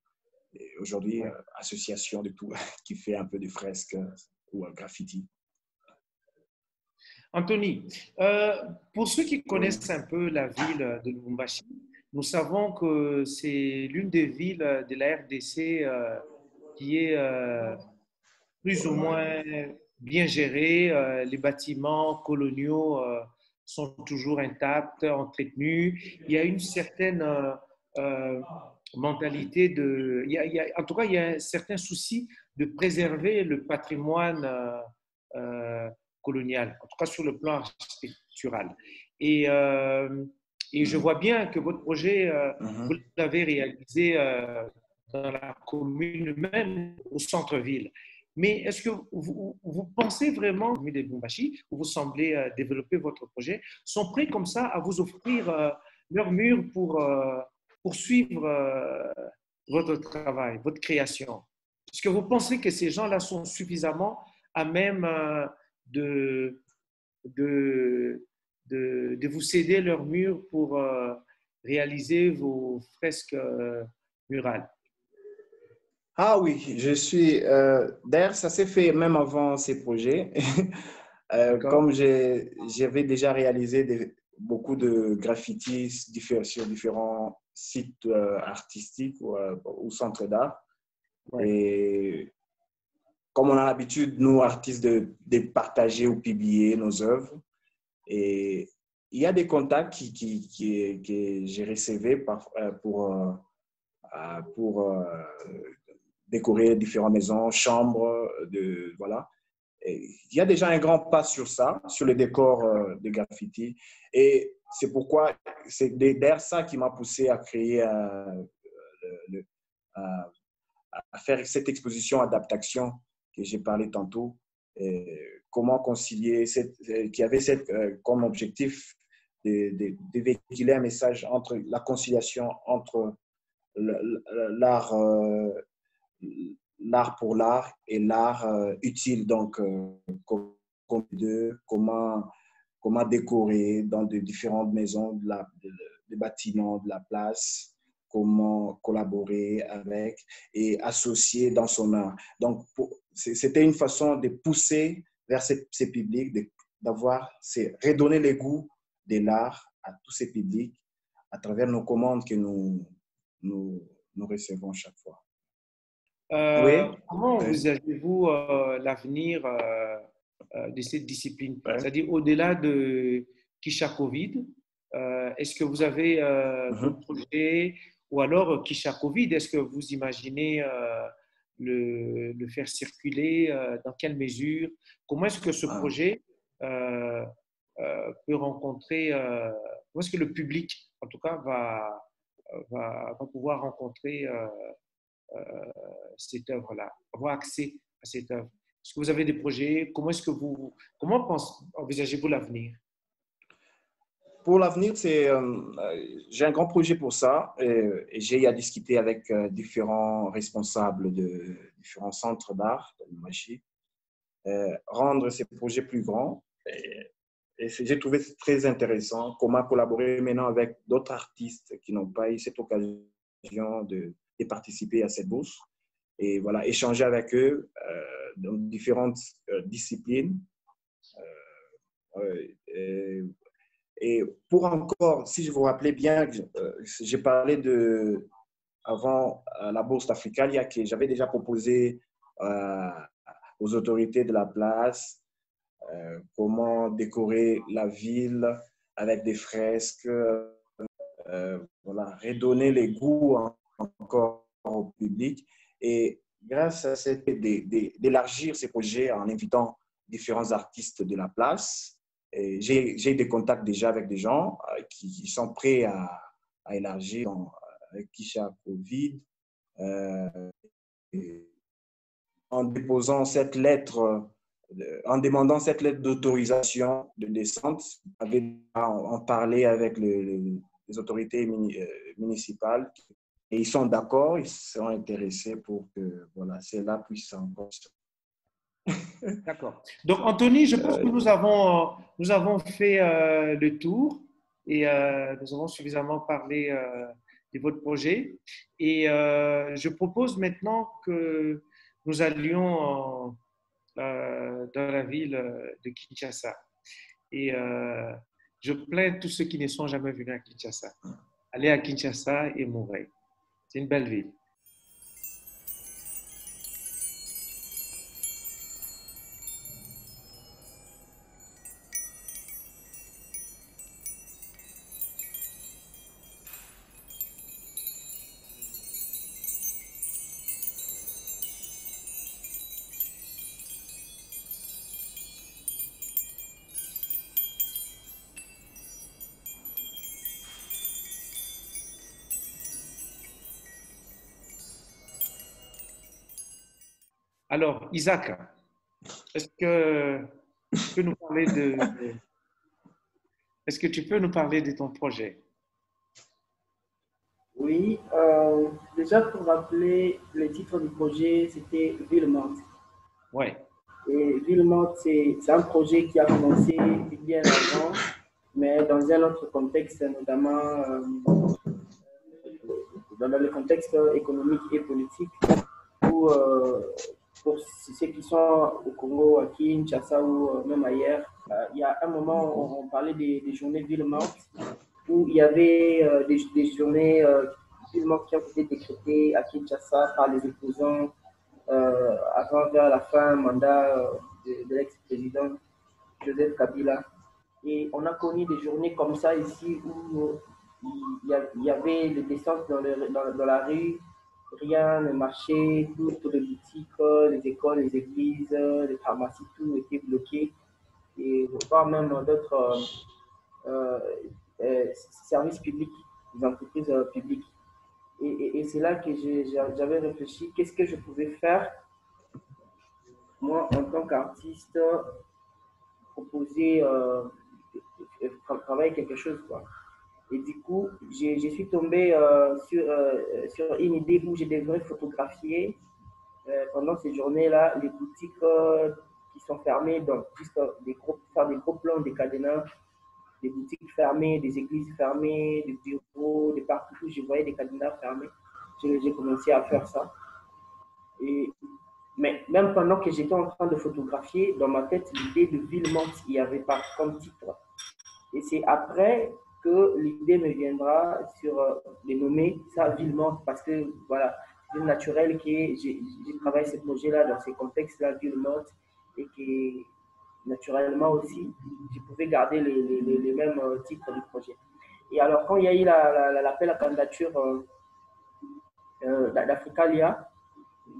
Et aujourd'hui, association de tout qui fait un peu de fresques ou graffiti. Anthony, pour ceux qui connaissent un peu la ville de Lubumbashi, nous savons que c'est l'une des villes de la RDC qui est plus ou moins bien gérée. Les bâtiments coloniaux sont toujours intacts, entretenus. Il y a une certaine mentalité en tout cas, il y a un certain souci de préserver le patrimoine colonial, en tout cas sur le plan architectural. Et, euh, et je vois bien que votre projet, vous l'avez réalisé dans la commune même, au centre-ville. Mais est-ce que vous pensez vraiment, les Bumbashi, où vous semblez développer votre projet, sont prêts comme ça à vous offrir leur mur pour poursuivre votre travail, votre création? Est-ce que vous pensez que ces gens-là sont suffisamment à même de, de, de vous céder leur mur pour réaliser vos fresques murales? Ah oui, je suis. D'ailleurs, ça s'est fait même avant ces projets. D'accord? Comme j'avais déjà réalisé beaucoup de graffitis sur différents sites artistiques ou centres d'art. Ouais. Et comme on a l'habitude, nous, artistes, de partager ou publier nos œuvres. Et il y a des contacts que j'ai recevés pour décorer différentes maisons, chambres, voilà. Et il y a déjà un grand pas sur ça, sur le décor de graffiti. Et c'est pourquoi, c'est derrière ça qui m'a poussé à créer, le, à, à faire cette exposition adaptation que j'ai parlé tantôt. Et comment concilier, qui avait comme objectif de véhiculer un message entre la conciliation entre l'art l'art pour l'art et l'art utile. Donc, comment décorer dans de différentes maisons, des bâtiments, de la place, comment collaborer avec et associer dans son art. Donc, c'était une façon de pousser vers ces publics, redonner les goûts de l'art à tous ces publics à travers nos commandes que nous recevons chaque fois. Oui. Comment envisagez-vous l'avenir de cette discipline? Ouais. C'est-à-dire au-delà de Kisha Covid, est-ce que vous avez d'autres projets? Ou alors Kisha Covid, est-ce que vous imaginez le faire circuler? Dans quelle mesure? Comment est-ce que ce projet peut rencontrer, comment est-ce que le public, en tout cas, va pouvoir rencontrer cette œuvre-là, avoir accès à cette œuvre? Est-ce que vous avez des projets? Comment envisagez-vous l'avenir? Pour l'avenir, j'ai un grand projet pour ça et j'ai à discuter avec différents responsables de différents centres d'art de Machi, rendre ces projets plus grands. Et j'ai trouvé très intéressant comment collaborer maintenant avec d'autres artistes qui n'ont pas eu cette occasion de participer à cette bourse. Et voilà, échanger avec eux dans différentes disciplines. Et pour encore, si je vous rappelais bien, j'ai parlé avant la bourse d'Africalia, que j'avais déjà proposé aux autorités de la place comment décorer la ville avec des fresques, voilà, redonner les goûts encore au public. Et grâce à cette d'élargir ces projets en invitant différents artistes de la place, j'ai des contacts déjà avec des gens qui sont prêts à élargir avec Kisha Covid. En déposant cette lettre, en demandant cette lettre d'autorisation de descente, on parlait avec les autorités municipales et ils sont d'accord, ils sont intéressés pour que voilà, cela puisse encore. D'accord. Donc, Anthony, je pense que nous avons fait le tour et nous avons suffisamment parlé de votre projet. Et je propose maintenant que nous allions dans la ville de Kinshasa. Et je plains tous ceux qui ne sont jamais venus à Kinshasa. Allez à Kinshasa et mourrez. C'est une belle ville. Alors, Isaac, est-ce que tu peux nous parler est-ce que tu peux nous parler de ton projet? Oui, déjà pour rappeler le titre du projet, c'était Villemont. Ouais, Et Villemont, c'est un projet qui a commencé bien avant, mais dans un autre contexte, notamment dans le contexte économique et politique, où pour ceux qui sont au Congo, à Kinshasa ou même ailleurs, il y a un moment où on parlait des journées Villemont, où il y avait des journées Villemont qui ont été décrétées à Kinshasa par les opposants avant vers la fin du mandat de l'ex-président Joseph Kabila. Et on a connu des journées comme ça ici où il y avait des descentes dans la rue, rien ne marchait, toutes les boutiques, les écoles, les églises, les pharmacies, tout était bloqué. Et voire même d'autres euh, services publics, des entreprises publiques. Et c'est là que j'avais réfléchi, qu'est-ce que je pouvais faire, moi, en tant qu'artiste, proposer, travailler quelque chose, quoi. Et du coup, je suis tombé sur une idée où je devrais photographier pendant ces journées-là les boutiques qui sont fermées, donc juste faire des gros plans, des cadenas, des boutiques fermées, des églises fermées, des bureaux, des partout où je voyais des cadenas fermés. J'ai commencé à faire ça. Et, mais même pendant que j'étais en train de photographier, dans ma tête, l'idée de Villemont, il n'y avait pas comme titre. Et c'est après que l'idée me viendra sur les nommer ça Villemont, parce que voilà, c'est naturel que j'ai travaillé ce projet-là dans ces contextes-là, Villemont, et que naturellement aussi, je pouvais garder les mêmes titres du projet. Et alors, quand il y a eu l'appel à candidature d'Africalia,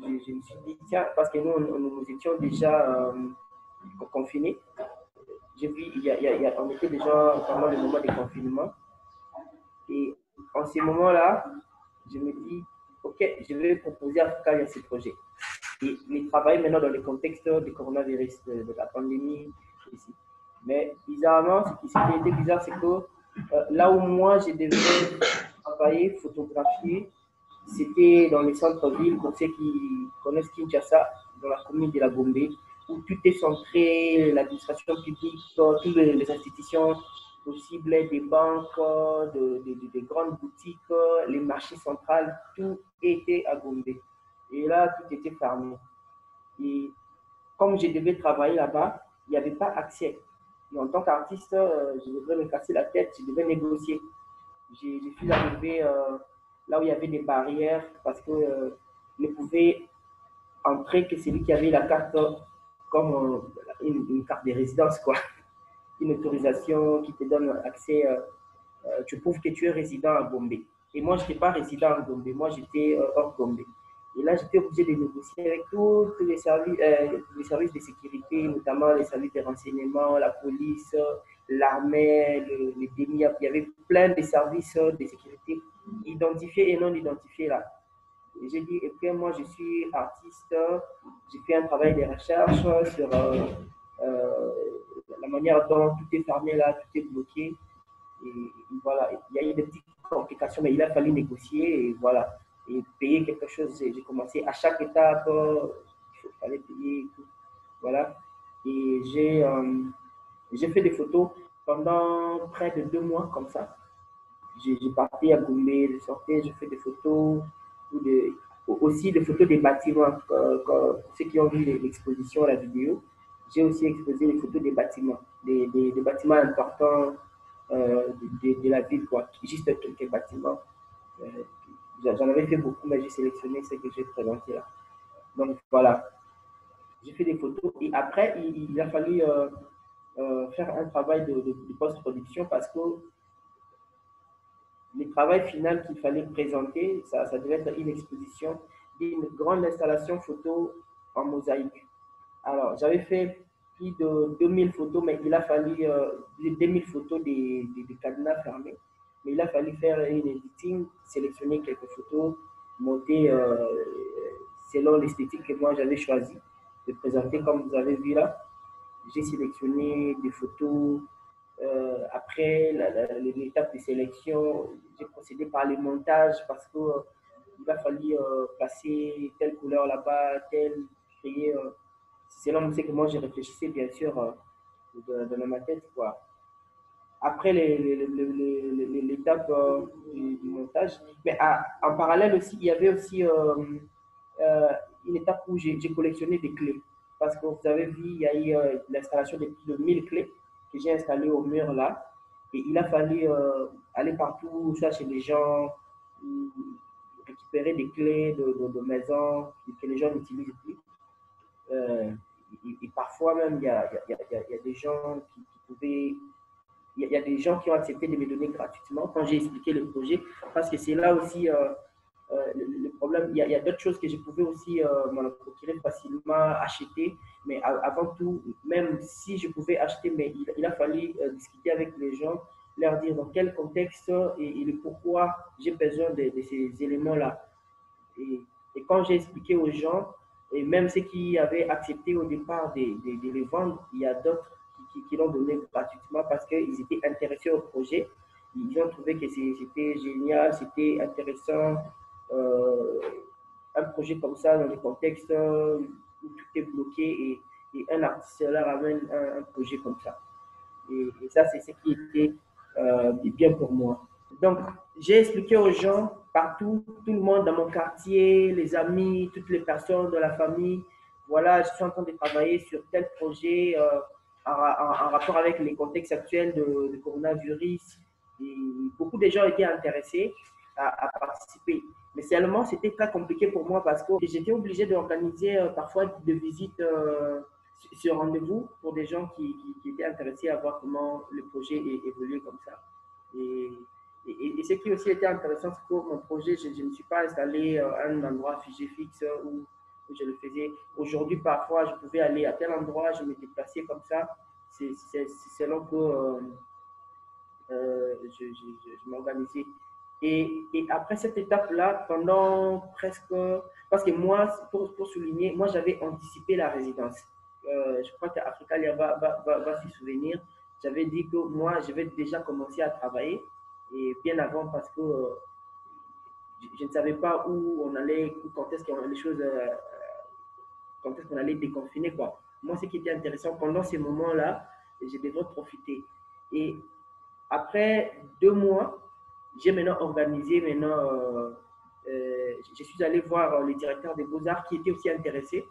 je me suis dit, tiens, parce que nous étions déjà confinés, j'ai vu, on était déjà pendant le moment des confinements. Et en ces moments-là, je me dis, OK, je vais proposer à Africalia ce projet. Et il travaille maintenant dans le contexte du coronavirus, de la pandémie ici. Mais bizarrement, ce qui était bizarre, c'est que là où moi, je devais travailler, photographier, c'était dans les centres-villes, pour ceux qui connaissent Kinshasa, dans la commune de la Gombe, où tout est centré, l'administration publique, toutes les institutions possibles, des banques, des grandes boutiques, les marchés centraux, tout était à Gombe. Et là, tout était fermé. Et comme je devais travailler là-bas, il n'y avait pas accès. Et en tant qu'artiste, je devrais me casser la tête, je devais négocier. J'ai suis arrivé là où il y avait des barrières parce que ne pouvait entrer que celui qui avait la carte comme une carte de résidence, quoi. Une autorisation qui te donne accès, tu prouves que tu es résident à Gombe. Et moi, je n'étais pas résident à Gombe, moi j'étais hors Gombe. Et là, j'étais obligé de négocier avec tous les services de sécurité, notamment les services de renseignement, la police, l'armée, les DEMI. Il y avait plein de services de sécurité identifiés et non identifiés là. Et j'ai dit, et puis moi, je suis artiste, j'ai fait un travail de recherche sur la manière dont tout est fermé là, tout est bloqué. Et voilà, il y a eu des petites complications, mais il a fallu négocier et voilà, et payer quelque chose. J'ai commencé à chaque étape, il fallait payer et tout. Voilà. Et j'ai fait des photos pendant près de 2 mois comme ça. J'ai parti à Gombe, je sortais, je fais des photos, aussi des photos des bâtiments. Pour ceux qui ont vu l'exposition, la vidéo, j'ai aussi exposé les photos des bâtiments, des bâtiments importants de la ville, quoi. Juste quelques bâtiments. Euh, J'en avais fait beaucoup, mais j'ai sélectionné ce que j'ai présenté là. Donc voilà, j'ai fait des photos et après, il a fallu faire un travail de post-production parce que le travail final qu'il fallait présenter, ça devait être une exposition d'une grande installation photo en mosaïque. Alors, j'avais fait plus de 2000 photos, mais il a fallu 2000 photos des cadenas fermés. Mais il a fallu faire une editing, sélectionner quelques photos, monter selon l'esthétique que moi j'avais choisi de présenter, comme vous avez vu là. J'ai sélectionné des photos. Après l'étape de sélection, j'ai procédé par les montages parce que il a fallu placer telle couleur là-bas, telle, créer. C'est selon ce que moi je réfléchissais, bien sûr, dans ma tête, quoi. Après l'étape du montage. Mais en parallèle aussi, il y avait aussi euh, une étape où j'ai collectionné des clés. Parce que vous avez vu, il y a eu l'installation de plus de 1000 clés que j'ai installées au mur là. Et il a fallu aller partout, ça chez les gens, récupérer des clés de maison que les gens n'utilisent plus. Euh, et parfois même, il y a des gens qui pouvaient il y a des gens qui ont accepté de me donner gratuitement quand j'ai expliqué le projet, parce que c'est là aussi le problème. Il y a d'autres choses que je pouvais aussi m'en procurer facilement, acheter, mais avant tout, même si je pouvais acheter, mais il a fallu discuter avec les gens, leur dire dans quel contexte et le pourquoi j'ai besoin de ces éléments-là. Et, et quand j'ai expliqué aux gens, et même ceux qui avaient accepté au départ de les vendre, il y a d'autres qui l'ont donné gratuitement parce qu'ils étaient intéressés au projet. Ils ont trouvé que c'était génial, c'était intéressant. Euh, un projet comme ça dans le contexte où tout est bloqué et un artiste leur ramène un projet comme ça. Et ça, c'est ce qui était bien pour moi. Donc, j'ai expliqué aux gens partout, tout le monde dans mon quartier, les amis, toutes les personnes de la famille, voilà, je suis en train de travailler sur tel projet en rapport avec les contextes actuels de coronavirus. Et beaucoup de gens étaient intéressés à participer. Mais seulement, c'était très compliqué pour moi parce que j'étais obligé d'organiser parfois des visites sur rendez-vous pour des gens qui étaient intéressés à voir comment le projet évolue comme ça. Et, et ce qui aussi était intéressant, c'est que mon projet, je ne suis pas installé à un endroit figé fixe où je le faisais. Aujourd'hui, parfois, je pouvais aller à tel endroit, je me déplaçais comme ça. C'est selon que je m'organisais. Et après cette étape-là, pendant presque... Parce que moi, pour souligner, moi, j'avais anticipé la résidence. Je crois qu'Africalia va s'y souvenir. J'avais dit que moi, je vais déjà commencer à travailler et bien avant parce que je ne savais pas où on allait, quand est-ce que les choses, quand est-ce qu'on allait déconfiner, quoi. Moi, ce qui était intéressant pendant ces moments-là, je devrais profiter. Et après 2 mois, j'ai maintenant organisé, je suis allé voir le directeur des Beaux-Arts qui était aussi intéressé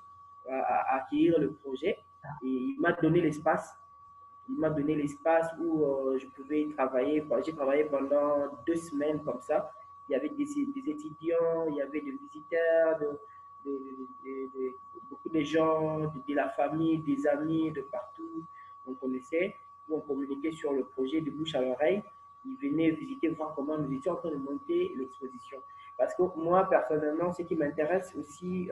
à acquérir le projet et il m'a donné l'espace. Il m'a donné l'espace où je pouvais travailler. J'ai travaillé pendant 2 semaines comme ça. Il y avait des étudiants, il y avait des visiteurs, beaucoup de gens, de la famille, des amis de partout. On connaissait, où on communiquait sur le projet de bouche à l'oreille. Ils venaient visiter, voir comment nous étions en train de monter l'exposition. Parce que moi, personnellement, ce qui m'intéresse aussi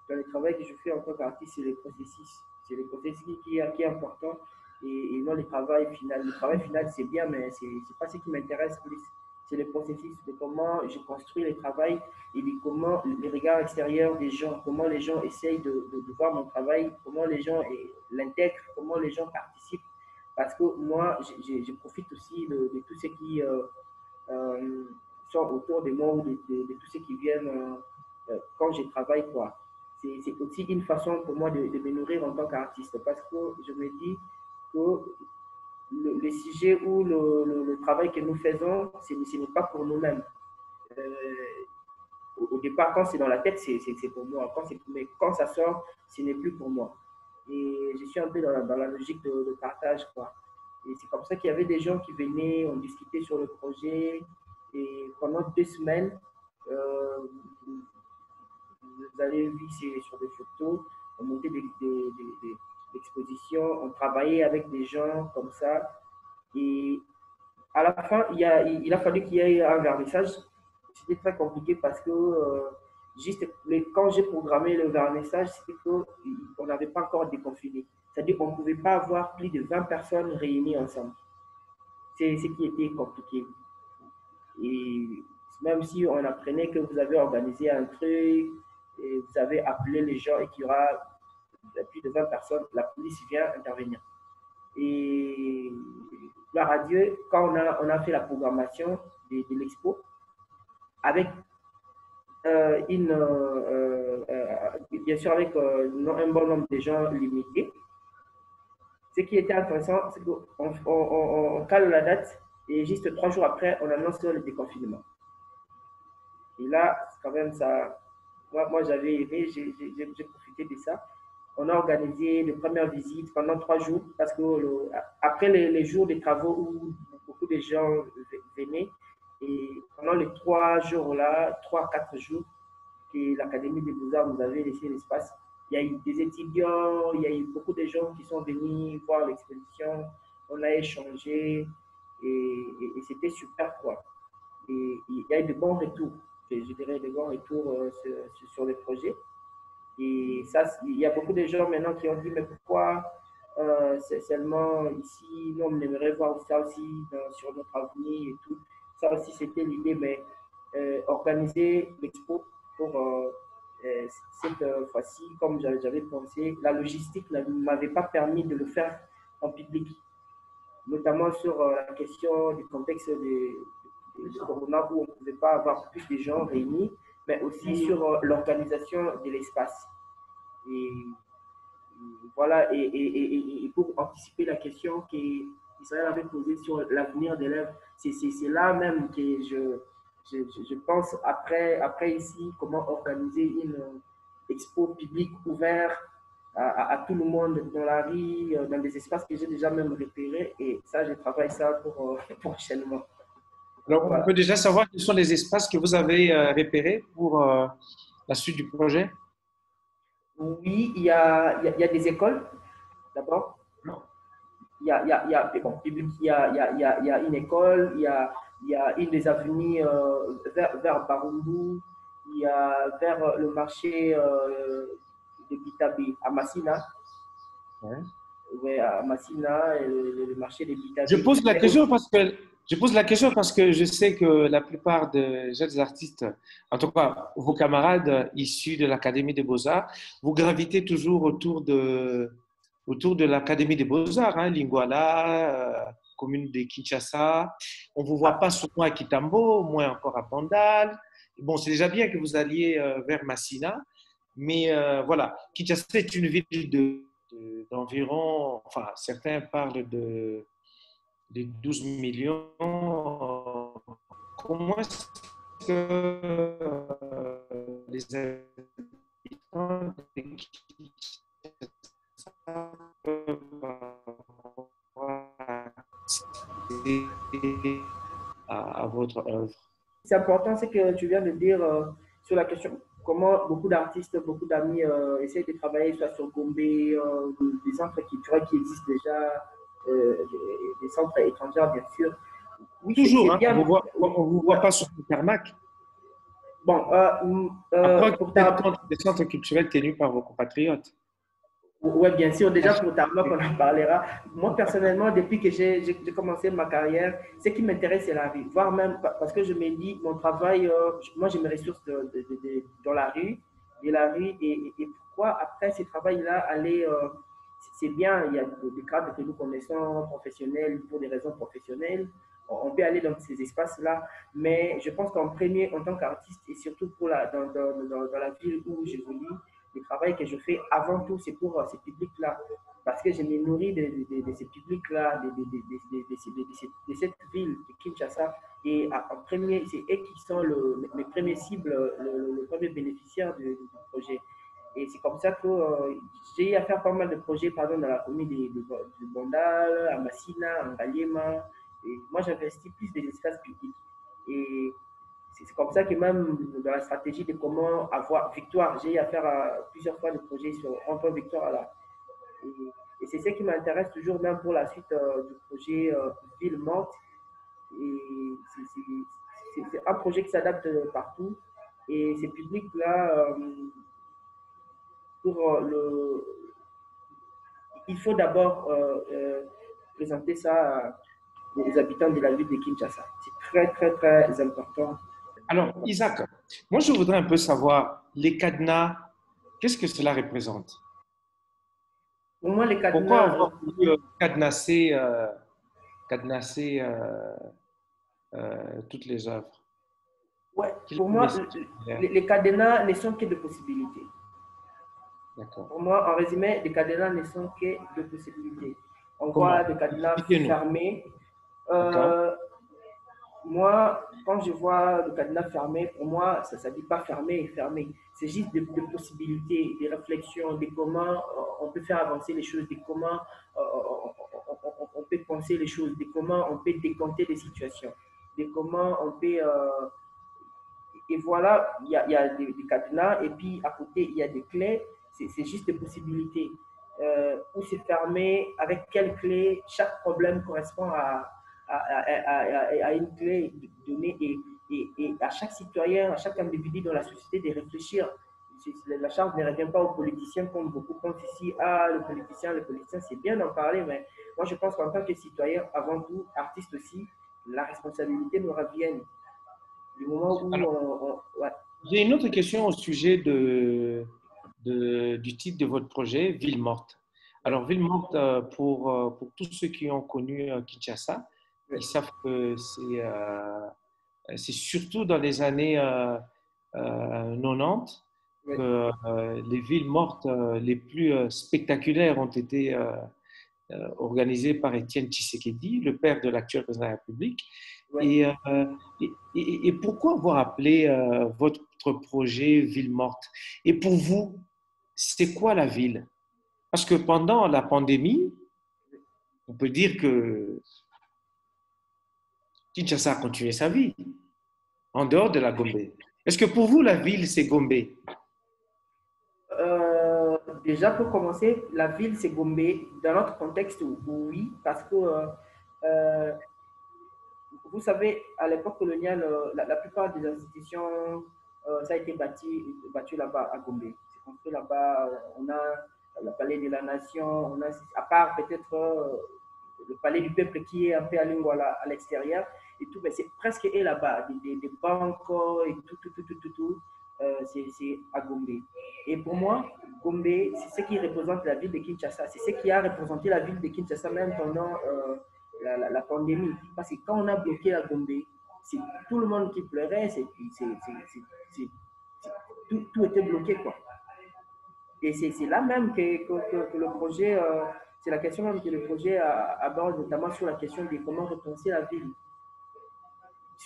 dans le travail que je fais en tant qu'artiste, c'est les processus. C'est le processus qui est important et non le travail final. Le travail final, c'est bien, mais ce n'est pas ce qui m'intéresse plus. C'est le processus de comment je construis le travail et de comment les regards extérieurs des gens, comment les gens essayent de voir mon travail, comment les gens l'intègrent, comment les gens participent. Parce que moi, je profite aussi de tous ceux qui sont autour de moi ou de tous ceux qui viennent quand je travaille, quoi. C'est aussi une façon pour moi de me nourrir en tant qu'artiste parce que je me dis que le sujet ou le travail que nous faisons, ce n'est pas pour nous-mêmes. Euh, au départ, quand c'est dans la tête, c'est pour moi. Mais quand ça sort, ce n'est plus pour moi. Et je suis un peu dans la logique de partage, quoi. Et c'est comme ça qu'il y avait des gens qui venaient, on discutait sur le projet. Et pendant 2 semaines, vous avez vu sur des photos, on montait des expositions, on travaillait avec des gens comme ça. Et à la fin, il a fallu qu'il y ait un vernissage. C'était très compliqué parce que juste quand j'ai programmé le vernissage, c'était qu'on n'avait pas encore déconfiné. C'est-à-dire qu'on ne pouvait pas avoir plus de 20 personnes réunies ensemble. C'est ce qui était compliqué. Et même si on apprenait que vous avez organisé un truc, et vous avez appelé les gens et qu'il y aura plus de 20 personnes, la police vient intervenir. Et gloire à Dieu, quand on a fait la programmation de l'expo, avec bien sûr avec un bon nombre de gens limités, ce qui était intéressant, c'est qu'on cale la date et juste 3 jours après, on annonce le déconfinement. Et là, quand même, ça, moi j'avais aimé, j'ai profité de ça. On a organisé les premières visites pendant 3 jours parce que après les jours de travaux où beaucoup de gens venaient, et pendant les 3 jours-là, 3-4 jours, que l'Académie des Beaux-Arts nous avait laissé l'espace, il y a eu des étudiants, il y a eu beaucoup de gens qui sont venus voir l'exposition, on a échangé et c'était super quoi. Et il y a eu de bons retours, je dirais de bons retours sur le projet. Et ça, il y a beaucoup de gens maintenant qui ont dit, mais pourquoi c'est seulement ici, nous on aimerait voir ça aussi sur notre avenir et tout. Ça aussi, c'était l'idée, mais organiser l'expo pour cette fois-ci, comme j'avais pensé, la logistique ne m'avait pas permis de le faire en public, notamment sur la question du contexte de Corona où on ne pouvait pas avoir plus de gens réunis, mais aussi sur l'organisation de l'espace. Et voilà, et pour anticiper la question qu'Israël avait posée sur l'avenir des lèvres, c'est là même que je pense, après ici, comment organiser une expo publique ouverte à tout le monde dans la rue, dans des espaces que j'ai déjà même repérés. Et ça, je travaille ça pour prochainement. Alors, on peut déjà savoir quels sont les espaces que vous avez repérés pour la suite du projet? Oui, il y a des écoles, d'abord. Il y a une école, il y a une des avenues vers Barumbu, il y a vers le marché de Bitabe, à Massina. Ouais. Oui, à Massina, le marché de Bitabe. Je pose la question parce que je sais que la plupart des jeunes artistes, en tout cas vos camarades issus de l'Académie des Beaux-Arts, vous gravitez toujours autour de l'Académie des Beaux-Arts, hein, Linguala, commune de Kinshasa. On ne vous voit pas souvent à Kitambo, moins encore à Bandal. Bon, c'est déjà bien que vous alliez vers Massina, mais voilà, Kinshasa est une ville d'environ, enfin, certains parlent de 12 millions. Comment est-ce que les habitants de Kinshasa peuvent accéder à votre œuvre? C'est important, c'est que tu viens de dire sur la question comment beaucoup d'artistes, beaucoup d'amis essayent de travailler soit sur Gombe, des centres culturels qui existent déjà, des centres étrangers, bien sûr. Oui, toujours, hein, on ne vous voit pas sur le tarmac. Bon, des centres culturels tenus par vos compatriotes. Oui, bien sûr, déjà pour Tarmac, on en parlera. Moi, personnellement, depuis que j'ai commencé ma carrière, ce qui m'intéresse, c'est la rue. Voire même, parce que je me dis, mon travail, moi, j'ai mes ressources dans la rue, et pourquoi après ce travail-là, aller, c'est bien, il y a des cadres que nous connaissons, professionnels, pour des raisons professionnelles, on peut aller dans ces espaces-là, mais je pense qu'en premier, en tant qu'artiste, et surtout dans la ville où j'évolue, le travail que je fais avant tout, c'est pour ces publics-là. Parce que je me nourris de ces publics-là, de cette ville de Kinshasa. Et en premier, c'est eux qui sont mes premiers cibles, le premier bénéficiaire du projet. Et c'est comme ça que j'ai eu à faire pas mal de projets, par exemple, dans la commune de Bandal, à Massina, en Galiema. Et moi, j'investis plus des espaces publics. Et c'est comme ça que même dans la stratégie de comment avoir victoire, j'ai eu à faire plusieurs fois des projets sur Rond-Point Victoire là. Et c'est ce qui m'intéresse toujours même pour la suite du projet Ville Morte. Et c'est un projet qui s'adapte partout. Et ces publics-là, il faut d'abord présenter ça aux habitants de la ville de Kinshasa. C'est très, très, très important. Alors, Isaac, moi, je voudrais un peu savoir, les cadenas, qu'est-ce que cela représente? Pour moi, les Pourquoi cadenas, avoir voulu cadenasser toutes les œuvres? ouais, Quel pour est le moi, message derrière? les cadenas ne sont que de possibilités. D'accord. Pour moi, en résumé, les cadenas ne sont que de possibilités. On voit Comment? des cadenas Expliquez-nous. fermés. D'accord? Euh, Moi, quand je vois le cadenas fermé, pour moi, ça ne dit pas fermé et fermé. C'est juste des possibilités, des réflexions, de comment on peut faire avancer les choses, de comment on peut penser les choses, de comment on peut décompter des situations, de comment on peut... et voilà, il y a des cadenas et puis à côté, il y a des clés. C'est juste des possibilités. Où c'est fermé, avec quelle clé, chaque problème correspond à une clé donnée et à chaque citoyen, à chaque individu dans la société de réfléchir. La charge ne revient pas aux politiciens comme beaucoup pensent ici. Ah, le politicien, c'est bien d'en parler, mais moi je pense qu'en tant que citoyen, avant tout, artiste aussi, la responsabilité nous revient. Du moment où Alors, ouais. j'ai une autre question au sujet du titre de votre projet, Ville morte. Ouais, Alors, Ville morte, pour tous ceux qui ont connu Kinshasa, ouais, ils savent que c'est surtout dans les années 90 ouais, que les villes mortes les plus spectaculaires ont été organisées par Étienne Tshisekedi, le père de l'actuel président de la République. ouais. Et, et pourquoi avoir appelé votre projet Ville morte? Et pour vous, c'est quoi la ville? Parce que pendant la pandémie, on peut dire que Kinshasa a continué sa vie en dehors de la Gombe. Est-ce que pour vous, la ville, c'est Gombe? Déjà, pour commencer, la ville, c'est Gombe. Dans notre contexte, oui, parce que euh, vous savez, à l'époque coloniale, la plupart des institutions, ça a été bâti là-bas à Gombe. C'est construit là-bas. On a le palais de la nation, on a, à part peut-être le palais du peuple qui est un peu à Lingouala à l'extérieur et tout, mais c'est presque et là-bas, des banques et tout, c'est à Gombe. Et pour moi, Gombe, c'est ce qui représente la ville de Kinshasa. C'est ce qui a représenté la ville de Kinshasa même pendant la pandémie. Parce que quand on a bloqué la Gombe, c'est tout le monde qui pleurait, tout était bloqué, quoi. Et c'est là même que le projet, c'est la question même que le projet aborde, notamment sur la question de comment repenser la ville,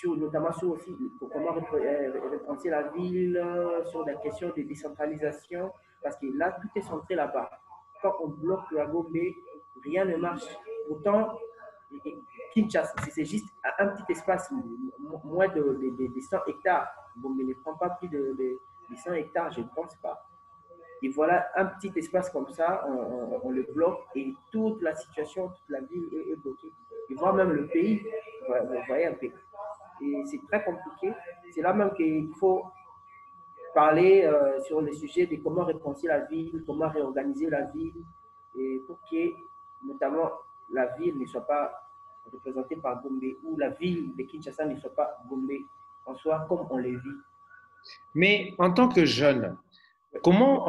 notamment sur aussi comment repenser la ville, sur la question de décentralisation, parce que là, tout est centré là-bas. Quand on bloque la Gombe, rien ne marche. Pourtant, Kinshasa, c'est juste un petit espace, moins de 100 hectares. Gombe ne prend pas plus de 100 hectares, je ne pense pas. Et voilà, un petit espace comme ça, on le bloque et toute la situation, toute la ville est bloquée. Et voire même le pays, vous voyez un peu. Et c'est très compliqué. C'est là même qu'il faut parler sur le sujet de comment repenser la ville, comment réorganiser la ville, et pour que notamment la ville ne soit pas représentée par Gombe ou la ville de Kinshasa ne soit pas Gombe en soi comme on le vit. Mais en tant que jeune, comment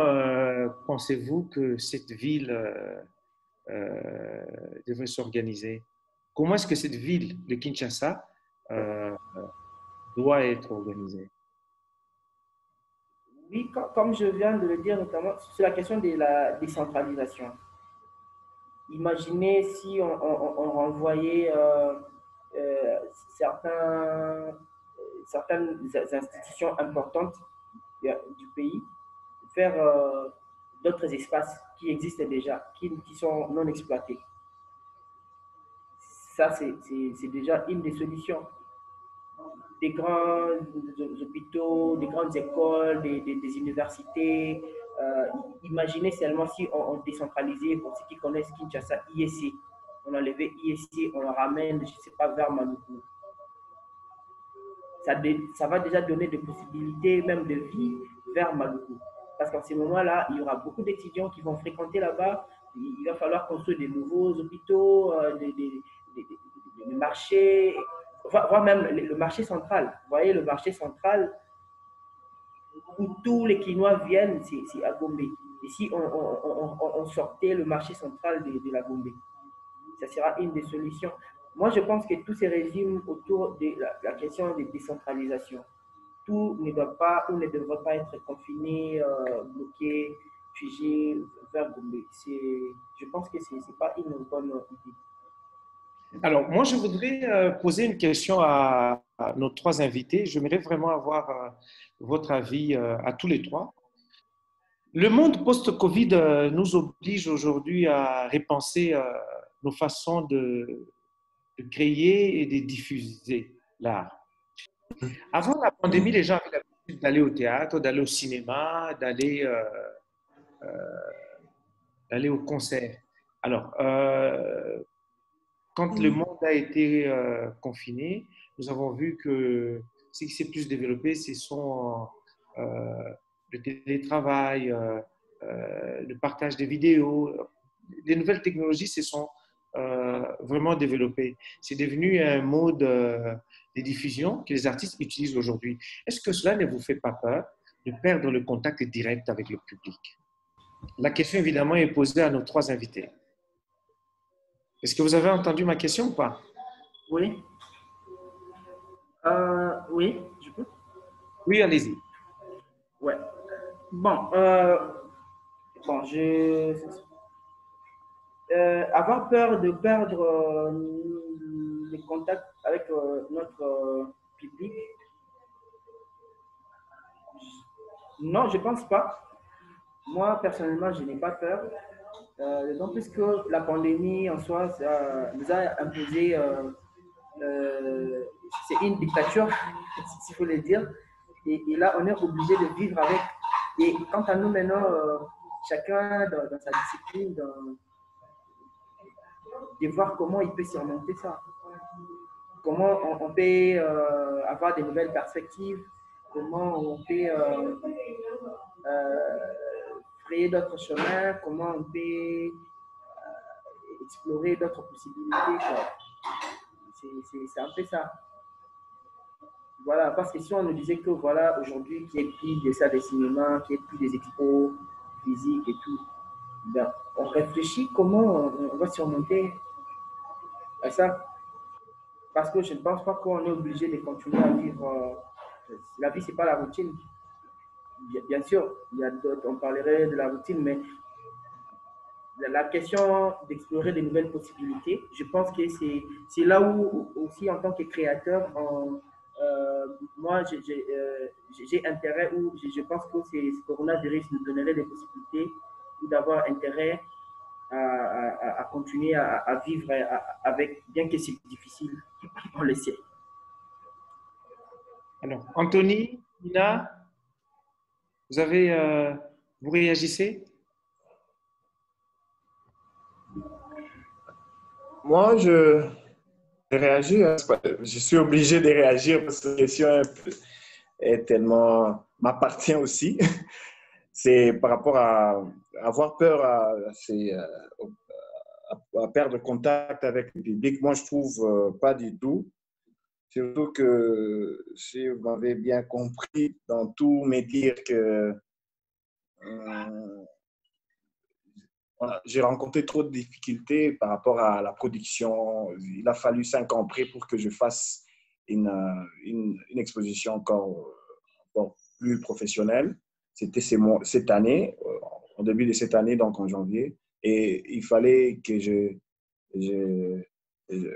pensez-vous que cette ville devrait s'organiser? Comment est-ce que cette ville de Kinshasa euh, doit être organisée? Oui, comme je viens de le dire, notamment sur la question de la décentralisation. Imaginez si on renvoyait euh, certains, certaines institutions importantes du pays vers d'autres espaces qui existent déjà, qui sont non exploités. Ça, c'est déjà une des solutions. Des grands hôpitaux, des grandes écoles, des universités. Imaginez seulement si on décentralisait, pour ceux qui connaissent Kinshasa, ISC. On enlevait ISC, on le ramène, je ne sais pas, vers Maluku. Ça va déjà donner des possibilités même de vie vers Maluku. Parce qu'en ce moment-là, il y aura beaucoup d'étudiants qui vont fréquenter là-bas. Il va falloir construire des nouveaux hôpitaux, des marchés, voire même le marché central. Vous voyez, le marché central, où tous les Quinois viennent, c'est à Gombe. Et si on sortait le marché central de la Gombe, ça sera une des solutions. Moi, je pense que tout se résume autour de la question de décentralisation. Tout ne doit pas ou ne devrait pas être confiné, bloqué, figé vers Gombe. Je pense que ce n'est pas une bonne idée. Alors, moi, je voudrais poser une question à nos trois invités. J'aimerais vraiment avoir votre avis à tous les trois. Le monde post-Covid nous oblige aujourd'hui à repenser nos façons de créer et de diffuser l'art. Avant la pandémie, les gens avaient l'habitude d'aller au théâtre, d'aller au cinéma, d'aller au concert. Alors, quand le monde a été confiné, nous avons vu que ce qui s'est plus développé, ce sont le télétravail, le partage des vidéos. Les nouvelles technologies se sont vraiment développées. C'est devenu un mode de diffusion que les artistes utilisent aujourd'hui. Est-ce que cela ne vous fait pas peur de perdre le contact direct avec le public? La question, évidemment, est posée à nos trois invités. Est-ce que vous avez entendu ma question ou pas? Oui. Oui, je peux. Oui, allez-y. Ouais. Bon, bon, avoir peur de perdre le contact avec notre public, non, je pense pas. Moi, personnellement, je n'ai pas peur. D'autant plus que la pandémie en soi, ça nous a imposé, c'est une dictature, s'il faut le dire. Et là, on est obligé de vivre avec. Et quant à nous maintenant, chacun dans sa discipline, de voir comment il peut surmonter ça. Comment on peut avoir des nouvelles perspectives, comment on peut créer d'autres chemins, comment on peut explorer d'autres possibilités. C'est un peu ça. Voilà, parce que si on nous disait que voilà, aujourd'hui, qu'il n'y ait plus de salles de cinéma, qu'il n'y ait plus des expos physiques et tout, ben, on réfléchit comment on va surmonter à ça. Parce que je ne pense pas qu'on est obligé de continuer à vivre. La vie, ce n'est pas la routine. Bien sûr, il y a on parlerait de la routine, mais la question d'explorer de nouvelles possibilités, je pense que c'est là où, aussi, en tant que créateur, moi, j'ai intérêt, ou je pense que ce coronavirus nous donnerait des possibilités ou d'avoir intérêt à continuer à vivre avec, bien que c'est difficile, on le sait. Alors, Anthony, Nina, vous réagissez? Moi, je réagis. Je suis obligé de réagir parce que la question est tellement m'appartient aussi. C'est par rapport à avoir peur à perdre contact avec le public. Moi, je trouve pas du tout. Surtout que si vous m'avez bien compris dans tout me dire que j'ai rencontré trop de difficultés par rapport à la production. Il a fallu 5 ans près pour que je fasse une exposition encore plus professionnelle. C'était cette année, au début de cette année, donc en janvier. Et il fallait que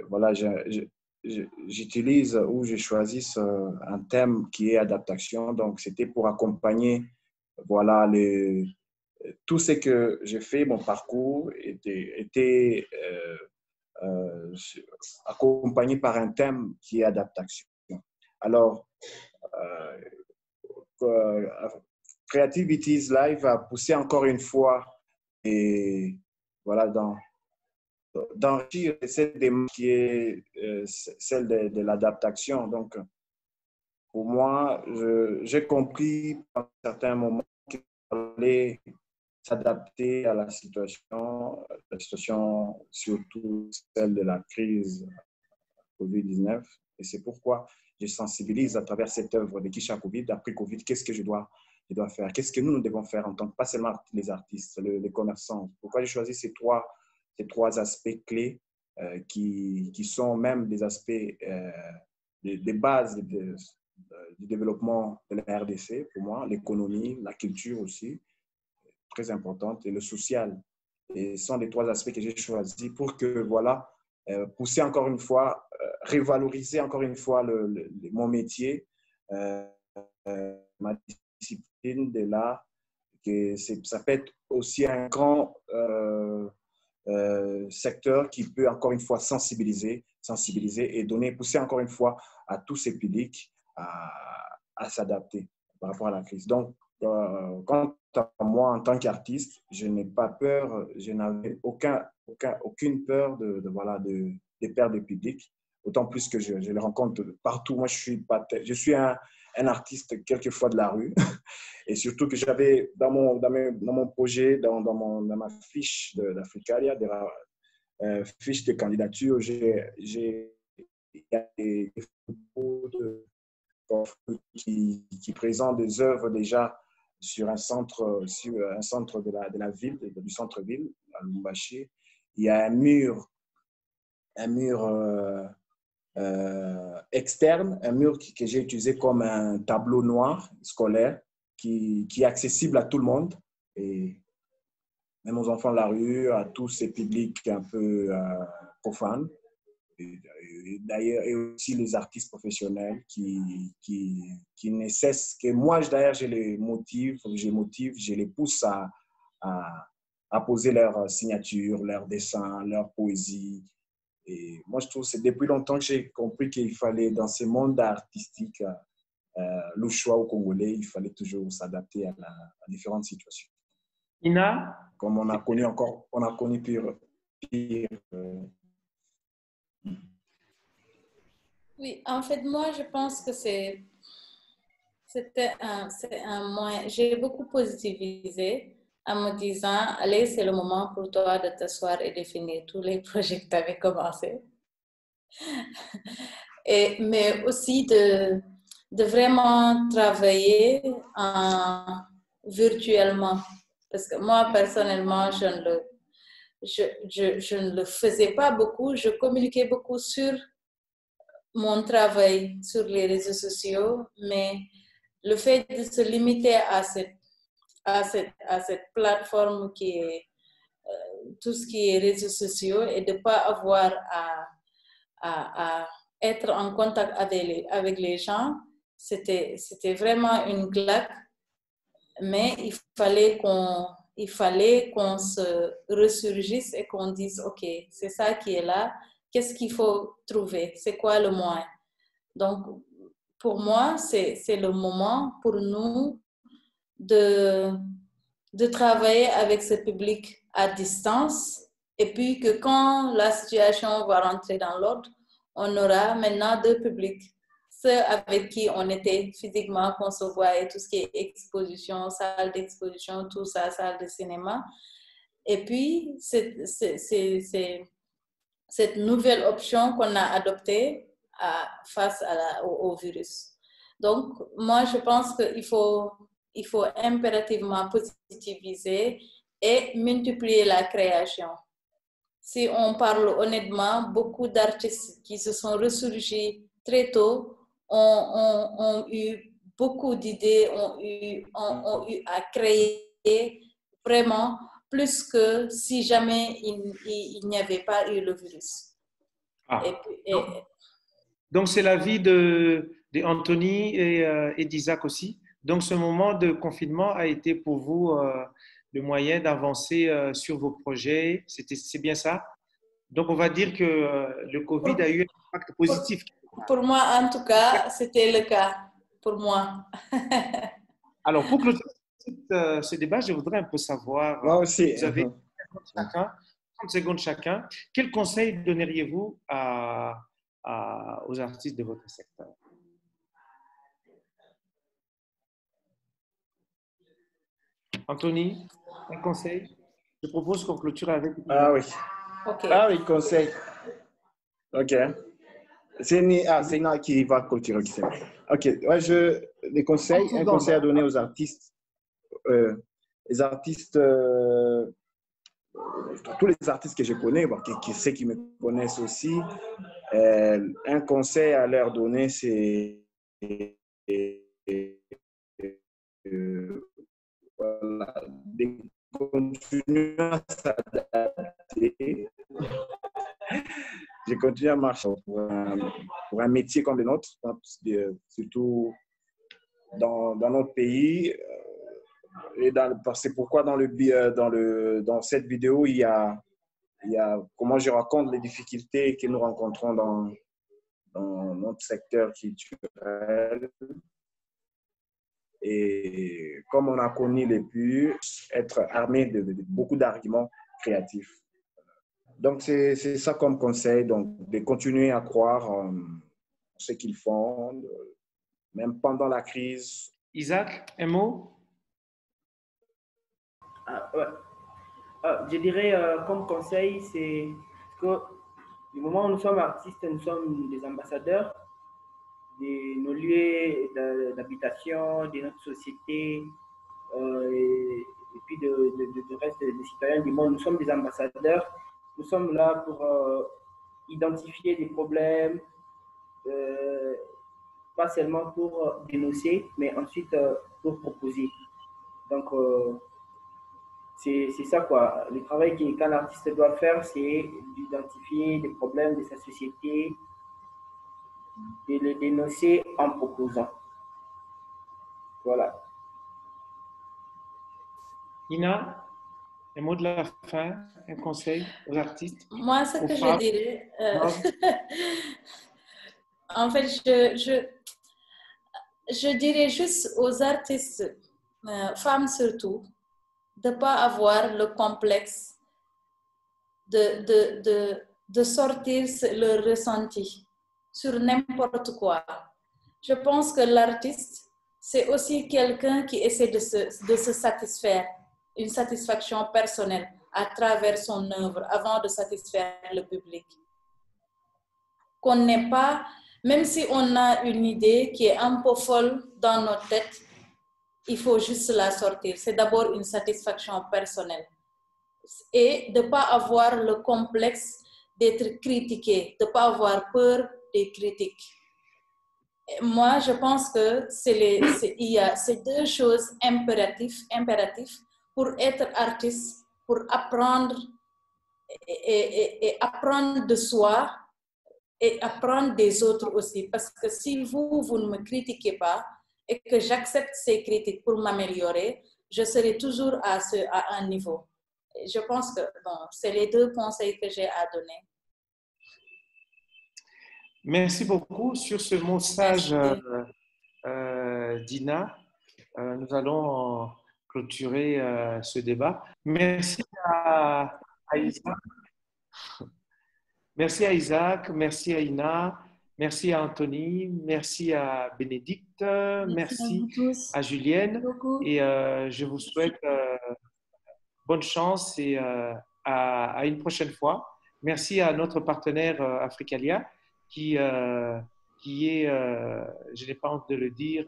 voilà, j'utilise ou je choisisse un thème qui est adaptation. Donc, c'était pour accompagner voilà, tout ce que j'ai fait, mon parcours était accompagné par un thème qui est adaptation. Alors, Creativities Live a poussé encore une fois et voilà, d'enrichir cette démarche qui est celle de l'adaptation. Donc, pour moi, j'ai compris à certains moments qu'il fallait s'adapter à la situation surtout celle de la crise COVID-19. Et c'est pourquoi je sensibilise à travers cette œuvre de Kisha Covid, après Covid, qu'est-ce que je dois qui doit faire? Qu'est-ce que nous devons faire en tant que, pas seulement les artistes, les commerçants? Pourquoi j'ai choisi ces trois aspects clés qui sont même des aspects, des bases du développement de la RDC, pour moi, l'économie, la culture aussi, très importante, et le social. Et ce sont les trois aspects que j'ai choisis pour que, voilà, pousser encore une fois, revaloriser encore une fois mon métier, ma discipline de l'art, que ça peut être aussi un grand secteur qui peut encore une fois sensibiliser et pousser encore une fois à tous ces publics à s'adapter par rapport à la crise. Donc, quant à moi, en tant qu'artiste, je n'ai pas peur, je n'avais aucune peur de perdre le public, autant plus que je les rencontre partout. Moi, je suis un artiste quelquefois de la rue, et surtout que j'avais dans mon projet, dans ma fiche d'Africalia, fiche de candidature, il y a des photos qui présentent des œuvres déjà sur un centre de la ville, du centre-ville, à Lubumbashi. Il y a un mur externe, un mur que j'ai utilisé comme un tableau noir scolaire qui est accessible à tout le monde, et même aux enfants de la rue, à tous ces publics un peu profanes. D'ailleurs, et aussi les artistes professionnels qui ne cessent, que moi d'ailleurs je les motive, je les pousse à poser leur signature, leur dessin, leur poésie. Et moi je trouve que c'est depuis longtemps que j'ai compris qu'il fallait, dans ce monde artistique, le choix au Congolais, il fallait toujours s'adapter à différentes situations. Ina? Comme on a connu pire. Oui, en fait, moi, je pense que c'est un moyen. J'ai beaucoup positivisé en me disant, allez, c'est le moment pour toi de t'asseoir et de finir tous les projets que tu avais commencés. Mais aussi de vraiment travailler virtuellement. Parce que moi, personnellement, je ne le faisais pas beaucoup. Je communiquais beaucoup sur mon travail sur les réseaux sociaux, mais le fait de se limiter à cette plateforme qui est tout ce qui est réseaux sociaux et de ne pas avoir à être en contact avec les gens, c'était vraiment une claque, mais il fallait qu'on se ressurgisse et qu'on dise, OK, c'est ça qui est là, qu'est-ce qu'il faut trouver, c'est quoi le moyen? Donc, pour moi, c'est le moment pour nous de travailler avec ce public à distance, et puis que quand la situation va rentrer dans l'ordre, on aura maintenant deux publics. Ceux avec qui on était physiquement, qu'on se voit, et tout ce qui est exposition, salle d'exposition, tout ça, salle de cinéma. Et puis, cette nouvelle option qu'on a adoptée face au virus. Donc, moi, je pense qu'il faut impérativement positiviser et multiplier la création. Si on parle honnêtement, beaucoup d'artistes qui se sont ressurgis très tôt ont eu beaucoup d'idées, ont eu à créer vraiment plus que si jamais il n'y avait pas eu le virus. Donc, c'est l'avis d'Anthony et d'Isaac aussi. Donc, ce moment de confinement a été pour vous le moyen d'avancer sur vos projets. C'est bien ça? Donc, on va dire que le Covid a eu un impact positif. Pour moi, en tout cas, c'était le cas. Pour moi. Alors, pour clôturer ce débat, je voudrais un peu savoir, moi aussi. Vous avez 30 secondes chacun. Quel conseil donneriez-vous aux artistes de votre secteur? Anthony, un conseil? Je propose qu'on clôture avec… Ah oui. Okay. Ah oui, conseil. OK. C'est Nina qui va clôturer. OK. Ouais, un conseil à donner aux artistes. les artistes, tous les artistes que je connais, bon, ceux qui me connaissent aussi, un conseil à leur donner, c'est voilà, de continuer à s'adapter. Je continue à marcher pour un métier comme le nôtre, surtout dans notre pays. Et c'est pourquoi dans cette vidéo, il y a comment je raconte les difficultés que nous rencontrons dans notre secteur culturel. Et comme on a connu les buts, être armé de beaucoup d'arguments créatifs. Donc, c'est ça comme conseil, donc, de continuer à croire en ce qu'ils font, même pendant la crise. Isaac, un mot? Ouais. Je dirais comme conseil, c'est que du moment où nous sommes artistes, nous sommes des ambassadeurs de nos lieux d'habitation, de notre société et puis du reste des citoyens du monde. Nous sommes des ambassadeurs. Nous sommes là pour identifier des problèmes, pas seulement pour dénoncer, mais ensuite pour proposer. Donc, c'est ça quoi. Le travail qu'un artiste doit faire, c'est d'identifier les problèmes de sa société, de les dénoncer en proposant. Voilà. Ina, un mot de la fin, un conseil aux artistes? Moi, ce que je dirais, en fait, je dirais juste aux artistes, femmes surtout, de ne pas avoir le complexe de sortir leur ressenti sur n'importe quoi. Je pense que l'artiste, c'est aussi quelqu'un qui essaie de se satisfaire, une satisfaction personnelle à travers son œuvre avant de satisfaire le public. Qu'on n'est pas, même si on a une idée qui est un peu folle dans notre tête, il faut juste la sortir. C'est d'abord une satisfaction personnelle. Et de ne pas avoir le complexe d'être critiqué, de ne pas avoir peur des critiques. Et moi, je pense que il y a ces deux choses impératives pour être artiste, pour apprendre et apprendre de soi et apprendre des autres aussi. Parce que si vous ne me critiquez pas et que j'accepte ces critiques pour m'améliorer, je serai toujours à un niveau. Je pense que c'est les deux conseils que j'ai à donner. Merci beaucoup sur ce mot sage, Dina. Nous allons clôturer ce débat. Merci à Isaac. Merci à Isaac, merci à Ina, merci à Anthony, merci à Bénédicte, merci à Julienne. Et je vous souhaite bonne chance et à une prochaine fois. Merci à notre partenaire Africalia qui est, je n'ai pas honte de le dire,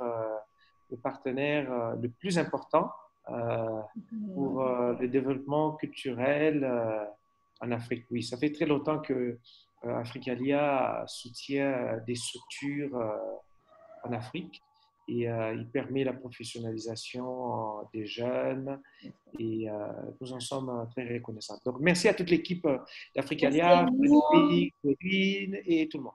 le partenaire le plus important pour le développement culturel en Afrique. Oui, ça fait très longtemps que Africalia soutient des structures en Afrique et il permet la professionnalisation des jeunes et nous en sommes très reconnaissants. Donc, merci à toute l'équipe d'Africalia, Frédéric, Corinne et tout le monde.